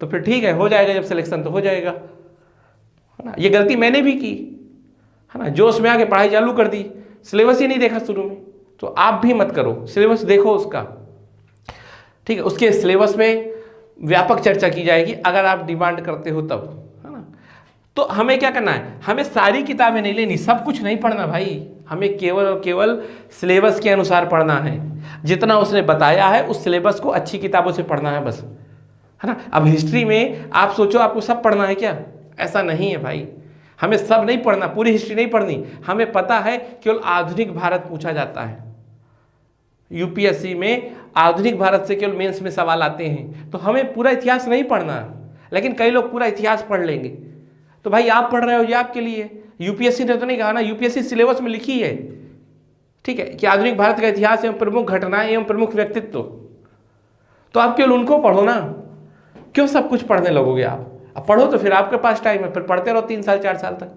तो फिर ठीक है, हो जाएगा जब सिलेक्शन तो हो जाएगा, है ना। ये गलती मैंने भी की, है ना, जोश में आके पढ़ाई चालू कर दी, सिलेबस ही नहीं देखा शुरू में। तो आप भी मत करो, सिलेबस देखो उसका, ठीक है। उसके सिलेबस में व्यापक चर्चा की जाएगी अगर आप डिमांड करते हो तब, है ना। तो हमें क्या करना है? हमें सारी किताबें नहीं लेनी, सब कुछ नहीं पढ़ना भाई, हमें केवल और केवल सिलेबस के अनुसार पढ़ना है। जितना उसने बताया है उस सिलेबस को अच्छी किताबों से पढ़ना है बस, है ना। अब हिस्ट्री में आप सोचो आपको सब पढ़ना है क्या? ऐसा नहीं है भाई, हमें सब नहीं पढ़ना, पूरी हिस्ट्री नहीं पढ़नी। हमें पता है केवल आधुनिक भारत पूछा जाता है यूपीएससी में, आधुनिक भारत से केवल मेंस में सवाल आते हैं, तो हमें पूरा इतिहास नहीं पढ़ना। लेकिन कई लोग पूरा इतिहास पढ़ लेंगे, तो भाई आप पढ़ रहे हो ये आपके लिए, यूपीएससी ने तो नहीं कहा ना, यूपीएससी सिलेबस में लिखी है, ठीक है, कि आधुनिक भारत का इतिहास एवं प्रमुख घटनाएं एवं प्रमुख व्यक्तित्व, तो आप केवल उनको पढ़ो ना, क्यों सब कुछ पढ़ने लगोगे आप? अब पढ़ो तो फिर आपके पास टाइम है, फिर पढ़ते रहो 3 साल 4 साल तक।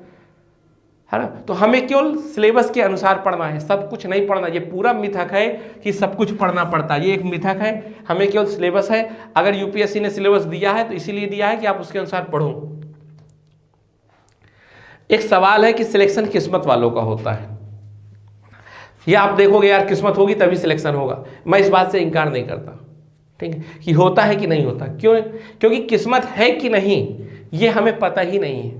है ना। तो हमें केवल सिलेबस के अनुसार पढ़ना है, सब कुछ नहीं पढ़ना। ये पूरा मिथक है कि सब कुछ पढ़ना पड़ता है, ये एक मिथक है। हमें केवल सिलेबस है, अगर यूपीएससी ने सिलेबस दिया है तो इसीलिए दिया है कि आप उसके अनुसार पढ़ो। एक सवाल है कि सिलेक्शन किस्मत वालों का होता है, ये आप देखोगे यार किस्मत होगी तभी सिलेक्शन होगा। मैं इस बात से इनकार नहीं करता, ठीक है, कि होता है कि नहीं होता। क्यों? क्योंकि किस्मत है कि नहीं ये हमें पता ही नहीं है।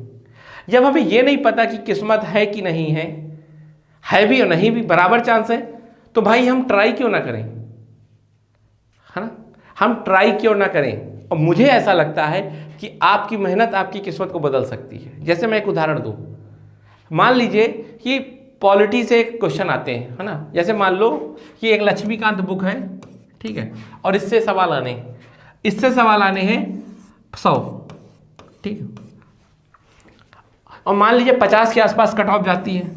जब हमें ये नहीं पता कि किस्मत है कि नहीं है भी और नहीं भी बराबर चांस है, तो भाई हम ट्राई क्यों ना करें, है ना। हम ट्राई क्यों ना करें। और मुझे ऐसा लगता है कि आपकी मेहनत आपकी किस्मत को बदल सकती है। जैसे मैं एक उदाहरण दूं, मान लीजिए कि पॉलिटी से एक क्वेश्चन आते हैं, है ना। जैसे मान लो कि एक लक्ष्मीकांत बुक है, ठीक है, और इससे सवाल आने हैं 100, ठीक है, और मान लीजिए 50 के आसपास कट ऑफ जाती है।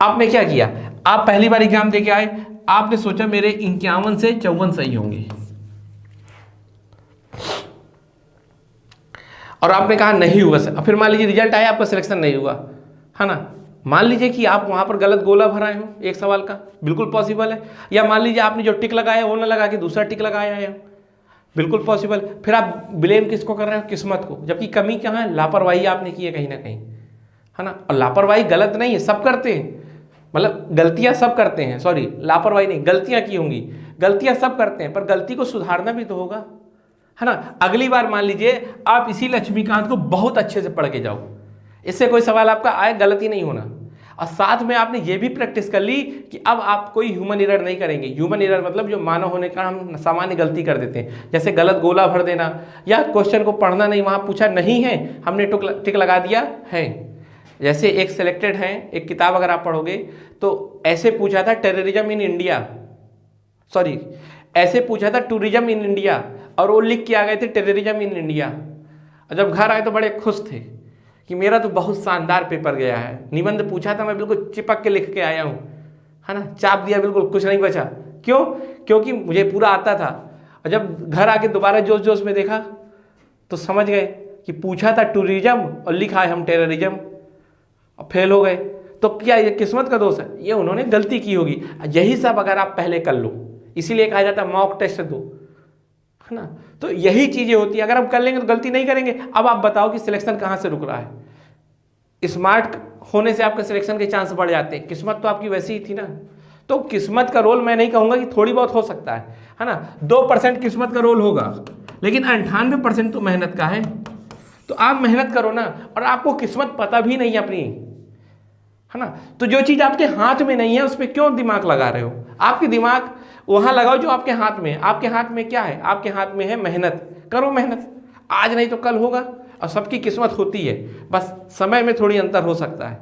आपने क्या किया, आप पहली बार एग्जाम देके आए, आपने सोचा मेरे 51 से 54 सही होंगे, और आपने कहा नहीं हुआ सर। फिर मान लीजिए रिजल्ट आया, आपका सिलेक्शन नहीं हुआ, है ना। मान लीजिए कि आप वहां पर गलत गोला भराए हो एक सवाल का, बिल्कुल पॉसिबल है। या मान लीजिए आपने जो टिक लगाया वो ना लगा के दूसरा टिक लगाया है, बिल्कुल पॉसिबल। फिर आप ब्लेम किसको कर रहे हो, किस्मत को। जबकि कमी क्या है, लापरवाही आपने की है कहीं ना कहीं, है ना। और लापरवाही गलत नहीं है, सब करते हैं, मतलब गलतियां सब करते हैं, सॉरी लापरवाही नहीं, गलतियां की होंगी, गलतियां सब करते हैं, पर गलती को सुधारना भी तो होगा, है ना। अगली बार मान लीजिए आप इसी लक्ष्मीकांत को बहुत अच्छे से पढ़ के जाओ, इससे कोई सवाल आपका आए गलती नहीं होना। और साथ में आपने ये भी प्रैक्टिस कर ली कि अब आप कोई ह्यूमन एरर नहीं करेंगे। ह्यूमन एरर मतलब जो मानव होने का हम सामान्य गलती कर देते हैं, जैसे गलत गोला भर देना, या क्वेश्चन को पढ़ना नहीं, वहाँ पूछा नहीं है, हमने टिक लगा दिया है। जैसे एक सिलेक्टेड है, एक किताब अगर आप पढ़ोगे तो ऐसे पूछा था टेररिज्म इन इंडिया, सॉरी ऐसे पूछा था टूरिज्म इन इंडिया, और वो लिख के आ गए थे टेररिज्म इन इंडिया। और जब घर आए तो बड़े खुश थे कि मेरा तो बहुत शानदार पेपर गया है। निबंध पूछा था, मैं बिल्कुल चिपक के लिख के आया हूँ, है ना, चाप दिया, बिल्कुल कुछ नहीं बचा। क्यों? क्योंकि मुझे पूरा आता था। और जब घर आके दोबारा जोश जोश में देखा तो समझ गए कि पूछा था टूरिज्म और लिखा है हम टेररिज्म, और फेल हो गए। तो क्या ये किस्मत का दोष है? ये उन्होंने गलती की होगी। यही सब अगर आप पहले कर लो, इसीलिए कहा जाता है मॉक टेस्ट दो, है ना। तो यही चीजें होती है, अगर हम कर लेंगे तो गलती नहीं करेंगे। अब आप बताओ कि सिलेक्शन कहां से रुक रहा है। स्मार्ट होने से आपके सिलेक्शन के चांस बढ़ जाते हैं, किस्मत तो आपकी वैसी ही थी ना। तो किस्मत का रोल मैं नहीं कहूंगा कि थोड़ी बहुत हो सकता है ना, 2% किस्मत का रोल होगा, लेकिन 98% तो मेहनत का है। तो आप मेहनत करो ना, और आपको किस्मत पता भी नहीं है अपनी, है ना। तो जो चीज आपके हाथ में नहीं है उस पर क्यों दिमाग लगा रहे हो? आपके दिमाग वहां लगाओ जो आपके हाथ में है। आपके हाथ में क्या है? आपके हाथ में है मेहनत। करो मेहनत, आज नहीं तो कल होगा, और सबकी किस्मत होती है, बस समय में थोड़ी अंतर हो सकता है।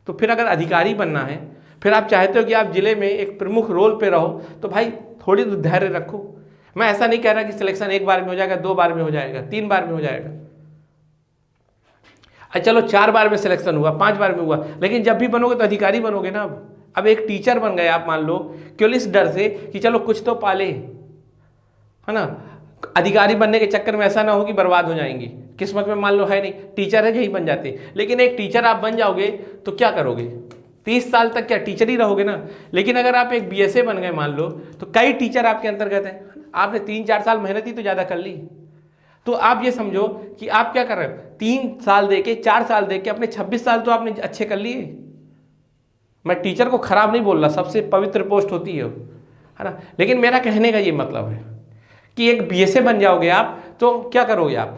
तो फिर अगर अधिकारी बनना है, फिर आप चाहते हो कि आप जिले में एक प्रमुख रोल पे रहो, तो भाई थोड़ी तो धैर्य रखो। मैं ऐसा नहीं कह रहा कि सिलेक्शन 1 बार में हो जाएगा, 2 बार में हो जाएगा, 3 बार में हो जाएगा। चलो 4 बार में सिलेक्शन हुआ, 5 बार में हुआ, लेकिन जब भी बनोगे तो अधिकारी बनोगे ना। अब एक टीचर बन गए आप, मान लो, केवल इस डर से कि चलो कुछ तो पाले, है ना। अधिकारी बनने के चक्कर में ऐसा ना हो कि बर्बाद हो जाएंगी। किस्मत में मान लो है नहीं, टीचर है, यही बन जाते। लेकिन एक टीचर आप बन जाओगे तो क्या करोगे? 30 साल तक क्या टीचर ही रहोगे ना। लेकिन अगर आप एक बीएसए बन गए मान लो, तो कई टीचर आपके अंतर्गत हैं। आपने 3-4 साल मेहनत ही तो ज़्यादा कर ली। तो आप ये समझो कि आप क्या कर रहे हो, 3 साल देके, 4 साल देके अपने 26 साल तो आपने अच्छे कर लिए। मैं टीचर को खराब नहीं बोल रहा, सबसे पवित्र पोस्ट होती है ना। लेकिन मेरा कहने का ये मतलब है कि एक बीएसए बन जाओगे आप, तो क्या करोगे आप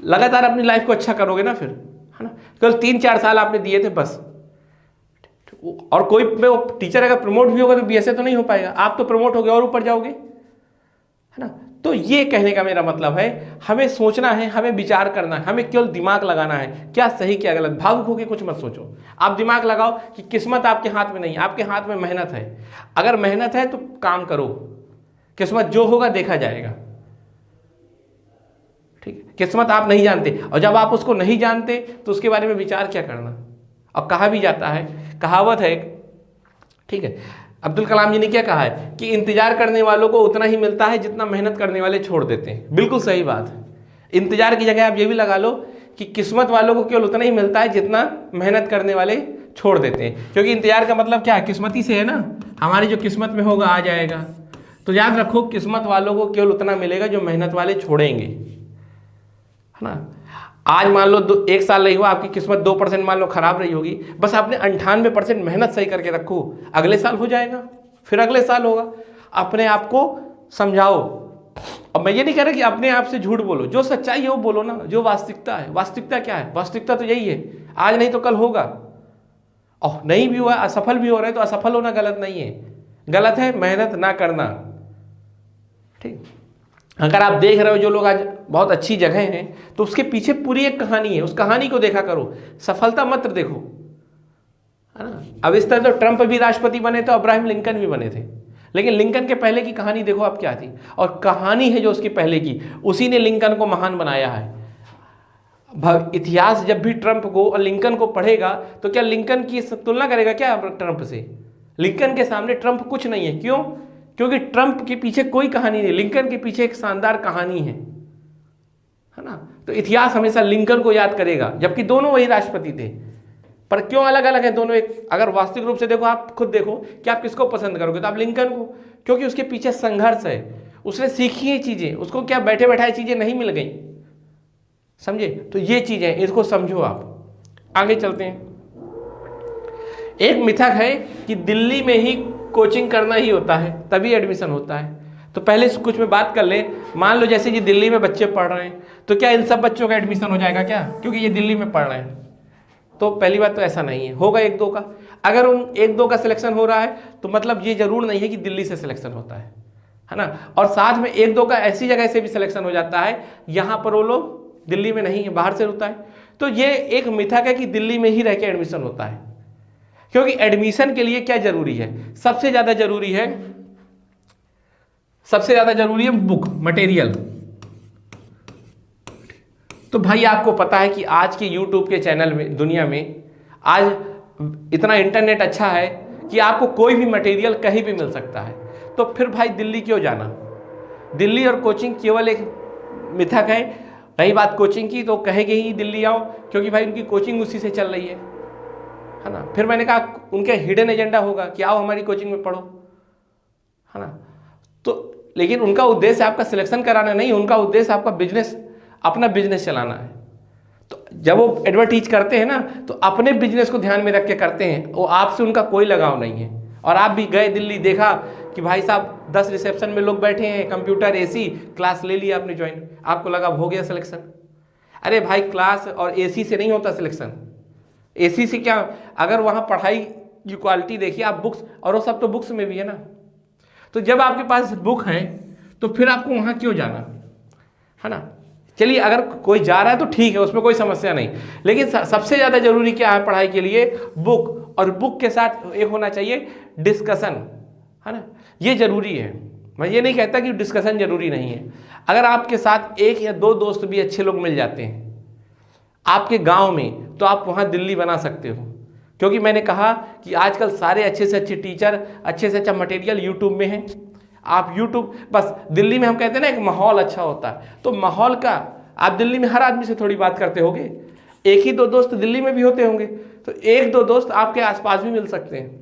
लगातार अपनी लाइफ को अच्छा करोगे ना फिर, है ना। केवल 3-4 साल आपने दिए थे बस। और कोई टीचर अगर प्रमोट भी होगा तो बीएसए तो नहीं हो पाएगा, आप तो प्रमोट हो गए और ऊपर जाओगे, है ना। तो ये कहने का मेरा मतलब है, हमें सोचना है, हमें विचार करना है, हमें केवल दिमाग लगाना है, क्या सही क्या गलत। भावुक होकर कुछ मत सोचो, आप दिमाग लगाओ कि किस्मत आपके हाथ में नहीं, आपके हाथ में मेहनत है। अगर मेहनत है तो काम करो, किस्मत जो होगा देखा जाएगा, ठीक है। किस्मत आप नहीं जानते, और जब आप उसको नहीं जानते तो उसके बारे में विचार क्या करना। और कहा भी जाता है, कहावत है, ठीक है, अब्दुल कलाम जी ने क्या कहा है कि इंतजार करने वालों को उतना ही मिलता है जितना मेहनत करने वाले छोड़ देते हैं। बिल्कुल सही बात है, इंतजार की जगह आप ये भी लगा लो कि किस्मत वालों को केवल उतना ही मिलता है जितना मेहनत करने वाले छोड़ देते हैं, क्योंकि इंतजार का मतलब क्या है, किस्मती से है ना, हमारी जो किस्मत में होगा आ जाएगा। तो याद रखो किस्मत वालों को केवल उतना मिलेगा जो मेहनत वाले छोड़ेंगे, है ना। आज मान लो 1 साल नहीं हुआ, आपकी किस्मत 2% मान लो खराब रही होगी, बस आपने 98% मेहनत सही करके रखो, अगले साल हो जाएगा, फिर अगले साल होगा। अपने आप को समझाओ। अब मैं ये नहीं कह रहा कि अपने आप से झूठ बोलो, जो सच्चाई है वो बोलो ना, जो वास्तविकता है। वास्तविकता क्या है? वास्तविकता तो यही है, आज नहीं तो कल होगा। और नहीं भी हुआ, असफल भी हो रहे, तो असफल होना गलत नहीं है, गलत है मेहनत ना करना। ठीक, अगर आप देख रहे हो जो लोग आज बहुत अच्छी जगह हैं, तो उसके पीछे पूरी एक कहानी है, उस कहानी को देखा करो, सफलता मत देखो, है ना। अब इस तरह तो ट्रंप भी राष्ट्रपति बने थे, अब्राहम लिंकन भी बने थे, लेकिन लिंकन के पहले की कहानी देखो आप क्या थी, और कहानी है जो उसकी पहले की, उसी ने लिंकन को महान बनाया है। इतिहास जब भी ट्रंप को और लिंकन को पढ़ेगा, तो क्या लिंकन की तुलना करेगा क्या ट्रंप से? लिंकन के सामने ट्रंप कुछ नहीं है। क्यों? क्योंकि ट्रंप के पीछे कोई कहानी नहीं, लिंकन के पीछे एक शानदार कहानी है ना। तो इतिहास हमेशा लिंकन को याद करेगा, जबकि दोनों वही राष्ट्रपति थे, पर क्यों अलग अलग है दोनों। एक अगर वास्तविक रूप से देखो, आप खुद देखो कि आप किसको पसंद करोगे, तो आप लिंकन को, क्योंकि उसके पीछे संघर्ष है, उसने सीखी है चीजें, उसको क्या बैठे बैठाए चीजें नहीं मिल गई, समझे। तो ये चीजें, इसको समझो आप। आगे चलते हैं। एक मिथक है कि दिल्ली में ही कोचिंग करना ही होता है तभी एडमिशन होता है। तो पहले कुछ में बात कर ले, मान लो जैसे ये दिल्ली में बच्चे पढ़ रहे हैं, तो क्या इन सब बच्चों का एडमिशन हो जाएगा क्या, क्योंकि ये दिल्ली में पढ़ रहे हैं? तो पहली बात तो ऐसा नहीं है, होगा 1-2 का। अगर उन 1-2 का सिलेक्शन हो रहा है, तो मतलब ये जरूर नहीं है कि दिल्ली से सिलेक्शन होता है ना। और साथ में 1-2 का ऐसी जगह से भी सिलेक्शन हो जाता है यहाँ पर वो लोग दिल्ली में नहीं है, बाहर से होता है। तो ये एक मिथक है कि दिल्ली में ही रह के एडमिशन होता है, क्योंकि एडमिशन के लिए क्या जरूरी है? सबसे ज्यादा जरूरी है बुक मटेरियल। तो भाई आपको पता है कि आज के यूट्यूब के चैनल में, दुनिया में आज इतना इंटरनेट अच्छा है कि आपको कोई भी मटेरियल कहीं भी मिल सकता है। तो फिर भाई दिल्ली क्यों जाना? दिल्ली और कोचिंग केवल एक मिथक है। रही बात कोचिंग की, तो कहेंगे ही दिल्ली आओ, क्योंकि भाई उनकी कोचिंग उसी से चल रही है ना। फिर मैंने कहा उनके हिडन एजेंडा होगा कि आओ हमारी कोचिंग में पढ़ो, है ना। तो लेकिन उनका उद्देश्य आपका सिलेक्शन कराना नहीं, उनका उद्देश्य आपका बिजनेस, अपना बिजनेस चलाना है। तो जब वो एडवर्टीज करते हैं ना, तो अपने बिजनेस को ध्यान में रख के करते हैं, वो आपसे उनका कोई लगाव नहीं है। और आप भी गए दिल्ली, देखा कि भाई साहब 10 रिसेप्शन में लोग बैठे हैं, कंप्यूटर एसी, क्लास ले लिया आपने ज्वाइन, आपको लगा हो गया सिलेक्शन। अरे भाई क्लास और एसी से नहीं होता सिलेक्शन। एसी से क्या, अगर वहाँ पढ़ाई की क्वालिटी देखिए आप, बुक्स, और वो सब तो बुक्स में भी है ना। तो जब आपके पास बुक है, तो फिर आपको वहाँ क्यों जाना, है ना। चलिए अगर कोई जा रहा है तो ठीक है, उसमें कोई समस्या नहीं, लेकिन सबसे ज़्यादा जरूरी क्या है पढ़ाई के लिए? बुक। और बुक के साथ एक होना चाहिए डिस्कशन, है ना, ये जरूरी है। मैं ये नहीं कहता कि डिस्कशन जरूरी नहीं है। अगर आपके साथ 1 या 2 दोस्त भी अच्छे लोग मिल जाते हैं आपके गांव में, तो आप वहाँ दिल्ली बना सकते हो। क्योंकि मैंने कहा कि आजकल सारे अच्छे से अच्छे टीचर, अच्छे से अच्छा मटेरियल यूट्यूब में है। आप यूट्यूब, बस दिल्ली में हम कहते हैं ना एक माहौल अच्छा होता है, तो माहौल का, आप दिल्ली में हर आदमी से थोड़ी बात करते होंगे, 1 ही 2 दोस्त दिल्ली में भी होते होंगे, तो 1-2 दोस्त आपके आसपास भी मिल सकते हैं।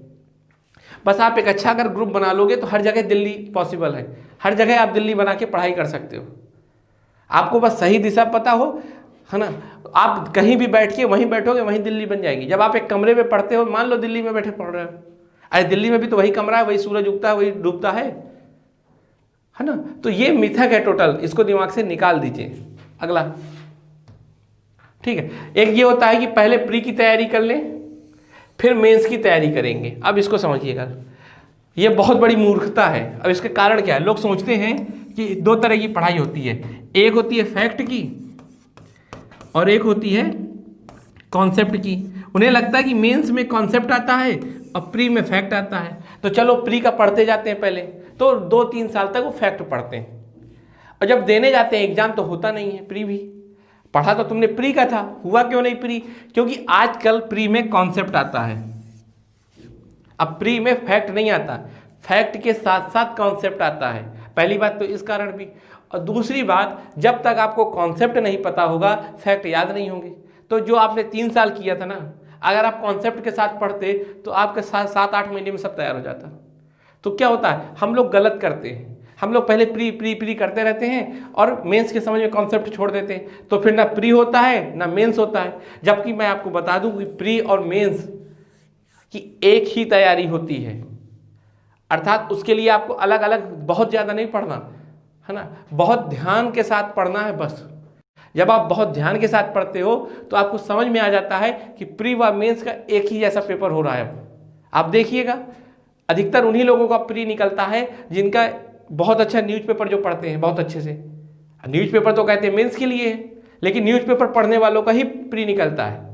बस आप एक अच्छा अगर ग्रुप बना लोगे, तो हर जगह दिल्ली पॉसिबल है, हर जगह आप दिल्ली बना के पढ़ाई कर सकते हो। आपको बस सही दिशा पता हो, है ना। आप कहीं भी बैठ के वहीं बैठोगे, वहीं दिल्ली बन जाएगी। जब आप एक कमरे में पढ़ते हो, मान लो दिल्ली में बैठे पढ़ रहे हो, अरे दिल्ली में भी तो वही कमरा है, वही सूरज उगता है, वही डूबता है ना। तो ये मिथक है टोटल, इसको दिमाग से निकाल दीजिए। अगला, ठीक है, एक ये होता है कि पहले प्री की तैयारी कर लें, फिर मेंस की तैयारी करेंगे। अब इसको समझिएगा, ये बहुत बड़ी मूर्खता है। अब इसके कारण क्या है? लोग सोचते हैं कि 2 तरह की पढ़ाई होती है, एक होती है फैक्ट की और एक होती है कॉन्सेप्ट की। उन्हें लगता है कि मेंस में कॉन्सेप्ट आता है और प्री में फैक्ट आता है, तो चलो प्री का पढ़ते जाते हैं पहले, तो 2-3 साल तक वो फैक्ट पढ़ते हैं, और जब देने जाते हैं एग्जाम तो होता नहीं है प्री भी। पढ़ा तो तुमने प्री का था, हुआ क्यों नहीं प्री? क्योंकि आजकल प्री में कॉन्सेप्ट आता है, अब प्री में फैक्ट नहीं आता, फैक्ट के साथ साथ कॉन्सेप्ट आता है। पहली बात तो इस कारण भी, और दूसरी बात, जब तक आपको कॉन्सेप्ट नहीं पता होगा फैक्ट याद नहीं होंगे। तो जो आपने 3 साल किया था ना, अगर आप कॉन्सेप्ट के साथ पढ़ते तो आपके 7-8 महीने में सब तैयार हो जाता। तो क्या होता है, हम लोग गलत करते हैं, हम लोग पहले प्री करते रहते हैं और मेंस के समझ में कॉन्सेप्ट छोड़ देते हैं, तो फिर ना प्री होता है ना मेंस होता है। जबकि मैं आपको बता दूं कि प्री और मेंस की एक ही तैयारी होती है, अर्थात उसके लिए आपको अलग अलग बहुत ज़्यादा नहीं पढ़ना है ना, बहुत ध्यान के साथ पढ़ना है बस। जब आप बहुत ध्यान के साथ पढ़ते हो तो आपको समझ में आ जाता है कि प्री व मेंस का एक ही जैसा पेपर हो रहा है। आप देखिएगा, अधिकतर उन्हीं लोगों का प्री निकलता है जिनका बहुत अच्छा न्यूज़पेपर जो पढ़ते हैं बहुत अच्छे से। न्यूज़पेपर तो कहते हैं मेंस के लिए है, लेकिन न्यूज़पेपर पढ़ने वालों का ही प्री निकलता है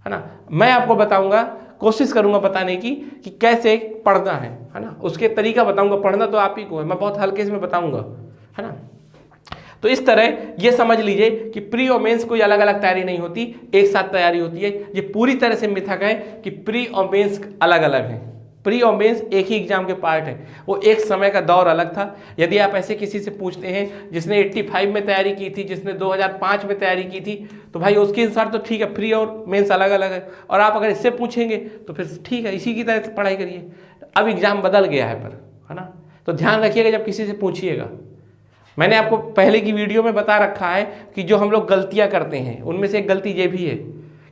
ना। मैं आपको बताऊंगा, कोशिश करूंगा बताने की कि कैसे पढ़ना है ना, उसके तरीका बताऊंगा। पढ़ना तो आप ही को है, मैं बहुत हल्के से में बताऊंगा, है ना। तो इस तरह ये समझ लीजिए कि प्री और मेंस कोई अलग अलग तैयारी नहीं होती, एक साथ तैयारी होती है। ये पूरी तरह से मिथक है कि प्री और मेंस अलग अलग हैं। प्री और मेंस एक ही एग्जाम के पार्ट है, वो एक समय का दौर अलग था। यदि आप ऐसे किसी से पूछते हैं जिसने 85 में तैयारी की थी, जिसने 2005 में तैयारी की थी, तो भाई उसके अनुसार तो ठीक है, प्री और मेंस अलग अलग है। और आप अगर इससे पूछेंगे तो फिर ठीक है, इसी की तरह पढ़ाई करिए। अब एग्जाम बदल गया है पर, है ना, तो ध्यान रखिएगा जब किसी से पूछिएगा। मैंने आपको पहले की वीडियो में बता रखा है कि जो हम लोग गलतियां करते हैं उनमें से एक गलती ये भी है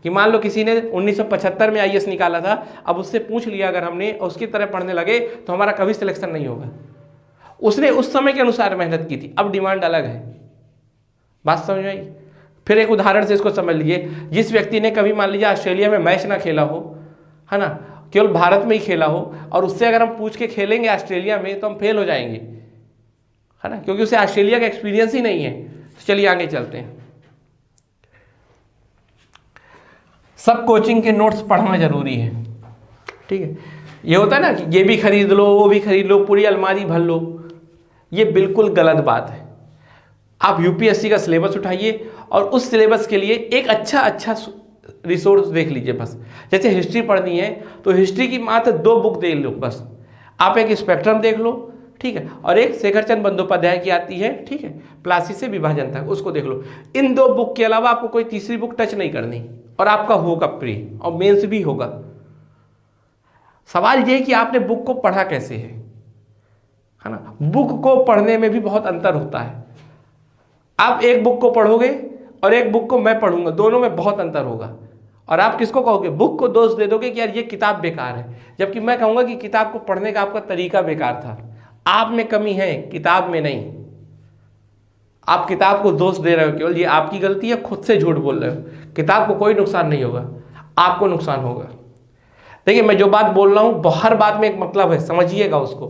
कि मान लो किसी ने 1975 में आईएएस निकाला था, अब उससे पूछ लिया अगर हमने और उसकी तरह पढ़ने लगे तो हमारा कभी सिलेक्शन नहीं होगा। उसने उस समय के अनुसार मेहनत की थी, अब डिमांड अलग है। बात समझ में आई? फिर एक उदाहरण से इसको समझ लीजिए। जिस व्यक्ति ने कभी मान लीजिए ऑस्ट्रेलिया में मैच ना खेला हो, है ना, केवल भारत में ही खेला हो, और उससे अगर हम पूछ के खेलेंगे ऑस्ट्रेलिया में तो हम फेल हो जाएंगे, है ना, क्योंकि उसे ऑस्ट्रेलिया का एक्सपीरियंस ही नहीं है। तो चलिए आगे चलते हैं। सब कोचिंग के नोट्स पढ़ना जरूरी है, ठीक है। ये होता है ना कि ये भी खरीद लो वो भी खरीद लो, पूरी अलमारी भर लो, ये बिल्कुल गलत बात है। आप यूपीएससी का सिलेबस उठाइए और उस सिलेबस के लिए एक अच्छा रिसोर्स देख लीजिए बस। जैसे हिस्ट्री पढ़नी है तो हिस्ट्री की मात्र 2 बुक देख लो बस। आप एक स्पेक्ट्रम देख लो, ठीक है, और एक शेखरचंद बंदोपाध्याय की आती है, ठीक है, प्लासी से विभाजन तक, उसको देख लो। इन 2 बुक के अलावा आपको कोई तीसरी बुक टच नहीं करनी, और आपका होगा प्री और मेंस भी होगा। सवाल ये है कि आपने बुक को पढ़ा कैसे है ना। बुक को पढ़ने में भी बहुत अंतर होता है। आप एक बुक को पढ़ोगे और एक बुक को मैं पढ़ूंगा, दोनों में बहुत अंतर होगा। और आप किसको कहोगे? बुक को दोष दे दोगे कि यार ये किताब बेकार है, जबकि मैं कहूंगा कि किताब को पढ़ने का आपका तरीका बेकार था। आप में कमी है, किताब में नहीं। आप किताब को दोष दे रहे हो, केवल ये आपकी गलती है, खुद से झूठ बोल रहे हो। किताब को कोई नुकसान नहीं होगा, आपको नुकसान होगा। देखिए मैं जो बात बोल रहा हूँ हर बात में एक मतलब है, समझिएगा उसको,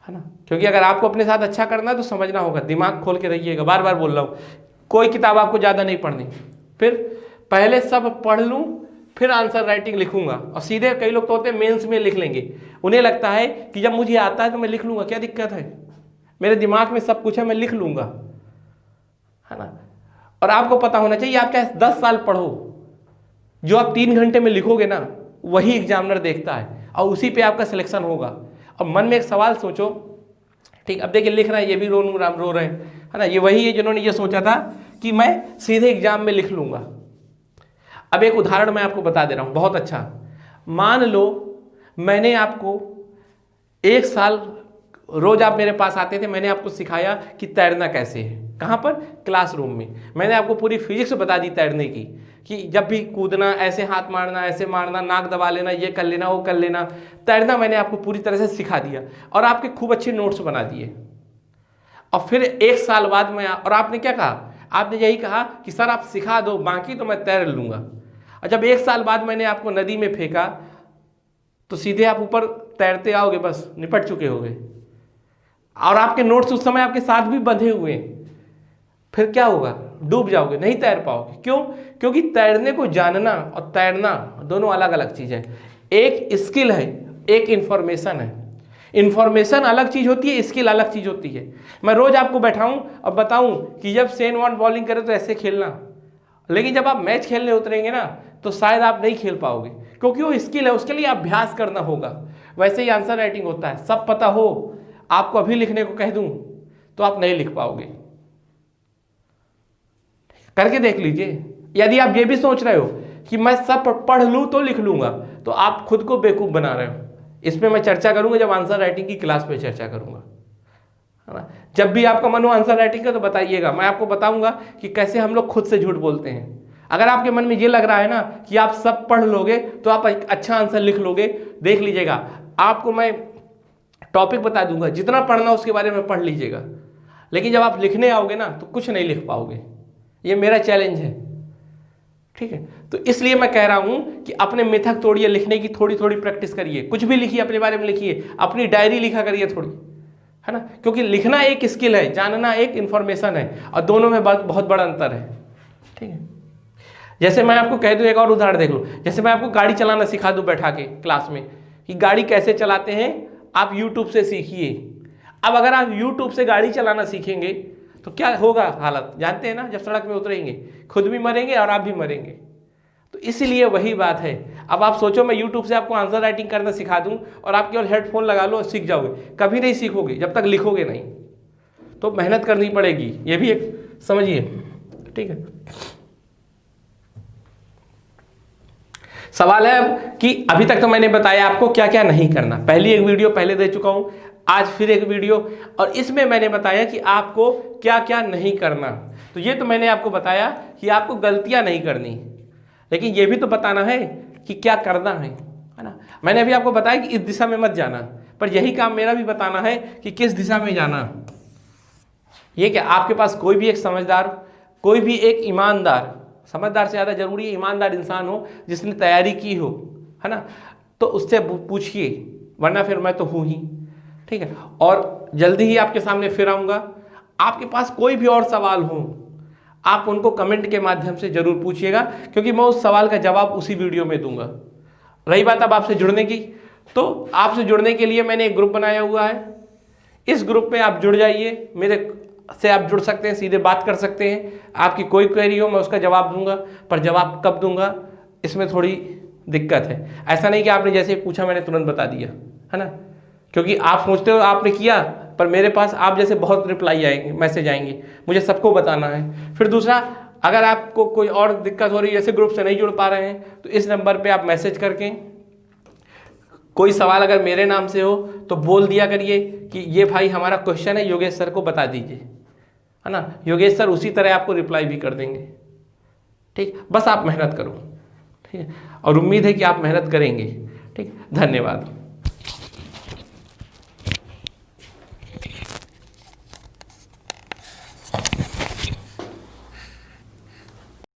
है ना, क्योंकि अगर आपको अपने साथ अच्छा करना है तो समझना होगा, दिमाग खोल के रहिएगा। बार बार बोल रहा हूँ, कोई किताब आपको ज़्यादा नहीं पढ़नी। फिर पहले सब पढ़ लूँ फिर आंसर राइटिंग लिखूंगा, और सीधे कई लोग तो होते हैं मेंस में लिख लेंगे। उन्हें लगता है कि जब मुझे आता है तो मैं लिख लूंगा, क्या दिक्कत है, मेरे दिमाग में सब कुछ है, मैं लिख लूंगा, है ना। और आपको पता होना चाहिए, आप चाहे 10 साल पढ़ो, जो आप 3 घंटे में लिखोगे ना वही एग्जामिनर देखता है और उसी पे आपका सिलेक्शन होगा। अब मन में एक सवाल सोचो, ठीक, अब देखिए लिख रहे हैं, ये भी रो रहे हैं, है ना, ये वही है जिन्होंने ये सोचा था कि मैं सीधे एग्जाम में लिख लूंगा। अब एक उदाहरण मैं आपको बता दे रहा हूं बहुत अच्छा। मान लो मैंने आपको 1 साल रोज आप मेरे पास आते थे, मैंने आपको सिखाया कि तैरना कैसे है। कहाँ पर? क्लासरूम में। मैंने आपको पूरी फिजिक्स बता दी तैरने की, कि जब भी कूदना ऐसे हाथ मारना, ऐसे मारना, नाक दबा लेना, ये कर लेना, वो कर लेना। तैरना मैंने आपको पूरी तरह से सिखा दिया और आपके खूब अच्छे नोट्स बना दिए। और फिर 1 साल बाद में और आपने क्या कहा? आपने यही कहा कि सर आप सिखा दो, बाकी तो मैं तैर लूँगा। और जब 1 साल बाद मैंने आपको नदी में फेंका तो सीधे आप ऊपर तैरते आओगे, बस निपट चुके होगे। और आपके नोट्स उस समय आपके साथ भी बंधे हुए हैं, फिर क्या होगा? डूब जाओगे, नहीं तैर पाओगे। क्यों? क्योंकि तैरने को जानना और तैरना दोनों अलग अलग चीज़ है। एक स्किल है, एक इंफॉर्मेशन है। इंफॉर्मेशन अलग चीज़ होती है, स्किल अलग चीज़ होती है। मैं रोज आपको बैठाऊं और बताऊं कि जब शेन वॉर्न बॉलिंग करे तो ऐसे खेलना, लेकिन जब आप मैच खेलने उतरेंगे ना तो शायद आप नहीं खेल पाओगे, क्योंकि वो स्किल है, उसके लिए अभ्यास करना होगा। वैसे ही आंसर राइटिंग होता है, सब पता हो, आपको अभी लिखने को कह दूं तो आप नहीं लिख पाओगे। करके देख लीजिए। यदि आप ये भी सोच रहे हो कि मैं सब पढ़ लूँ तो लिख लूँगा, तो आप खुद को बेवकूफ़ बना रहे हो। इसमें मैं चर्चा करूँगा जब आंसर राइटिंग की क्लास में चर्चा करूँगा, है ना। जब भी आपका मन हो आंसर राइटिंग का तो बताइएगा, मैं आपको बताऊँगा कि कैसे हम लोग खुद से झूठ बोलते हैं। अगर आपके मन में ये लग रहा है ना कि आप सब पढ़ लोगे तो आप एक अच्छा आंसर लिख लोगे, देख लीजिएगा, आपको मैं टॉपिक बता दूंगा, जितना पढ़ना उसके बारे में पढ़ लीजिएगा, लेकिन जब आप लिखने आओगे ना तो कुछ नहीं लिख पाओगे। ये मेरा चैलेंज है, ठीक है। तो इसलिए मैं कह रहा हूं कि अपने मिथक तोड़िए, लिखने की थोड़ी थोड़ी प्रैक्टिस करिए, कुछ भी लिखिए, अपने बारे में लिखिए, अपनी डायरी लिखा करिए थोड़ी, है ना। क्योंकि लिखना एक स्किल है, जानना एक इंफॉर्मेशन है, और दोनों में बहुत बड़ा अंतर है, ठीक है। जैसे मैं आपको कह दूं, एक और उदाहरण देख लो, जैसे मैं आपको गाड़ी चलाना सिखा दूं बैठा के क्लास में कि गाड़ी कैसे चलाते हैं, आप यूट्यूब से सीखिए। अब अगर आप यूट्यूब से गाड़ी चलाना सीखेंगे तो क्या होगा हालत, जानते हैं ना, जब सड़क में उतरेंगे खुद भी मरेंगे और आप भी मरेंगे। तो इसीलिए वही बात है। अब आप सोचो मैं यूट्यूब से आपको आंसर राइटिंग करना सिखा दूं और आप केवल हेडफोन लगा लो और सीख जाओगे, कभी नहीं सीखोगे जब तक लिखोगे नहीं। तो मेहनत करनी पड़ेगी, ये भी एक समझिए, ठीक है। सवाल है अब कि अभी तक तो मैंने बताया आपको क्या क्या नहीं करना, पहली एक वीडियो पहले दे चुका हूं, आज फिर एक वीडियो, और इसमें मैंने बताया कि आपको क्या क्या नहीं करना। तो ये तो मैंने आपको बताया कि आपको गलतियां नहीं करनी, लेकिन ये भी तो बताना है कि क्या करना है ना। मैंने अभी आपको बताया कि इस दिशा में मत जाना, पर यही काम मेरा भी बताना है कि किस दिशा में जाना। ये क्या, आपके पास कोई भी एक समझदार, कोई भी एक ईमानदार, समझदार से ज़्यादा जरूरी है ईमानदार इंसान हो जिसने तैयारी की हो, है ना, तो उससे पूछिए, वरना फिर मैं तो हूँ ही, ठीक है। और जल्दी ही आपके सामने फिर आऊँगा। आपके पास कोई भी और सवाल हो आप उनको कमेंट के माध्यम से जरूर पूछिएगा, क्योंकि मैं उस सवाल का जवाब उसी वीडियो में दूंगा। रही बात अब आपसे जुड़ने की, तो आपसे जुड़ने के लिए मैंने एक ग्रुप बनाया हुआ है, इस ग्रुप में आप जुड़ जाइए, मेरे से आप जुड़ सकते हैं, सीधे बात कर सकते हैं, आपकी कोई क्वेरी हो मैं उसका जवाब दूंगा, पर जवाब कब दूंगा इसमें थोड़ी दिक्कत है। ऐसा नहीं कि आपने जैसे पूछा मैंने तुरंत बता दिया, है ना, क्योंकि आप सोचते हो आपने किया, पर मेरे पास आप जैसे बहुत रिप्लाई आएंगे, मैसेज आएंगे, मुझे सबको बताना है। फिर दूसरा, अगर आपको कोई और दिक्कत हो रही है, जैसे ग्रुप से नहीं जुड़ पा रहे हैं, तो इस नंबर पे आप मैसेज करके कोई सवाल अगर मेरे नाम से हो तो बोल दिया करिए कि ये भाई हमारा क्वेश्चन है, योगेश सर को बता दीजिए, है ना। योगेश सर उसी तरह आपको रिप्लाई भी कर देंगे, ठीक। बस आप मेहनत करो, ठीक है, और उम्मीद है कि आप मेहनत करेंगे, ठीक। धन्यवाद।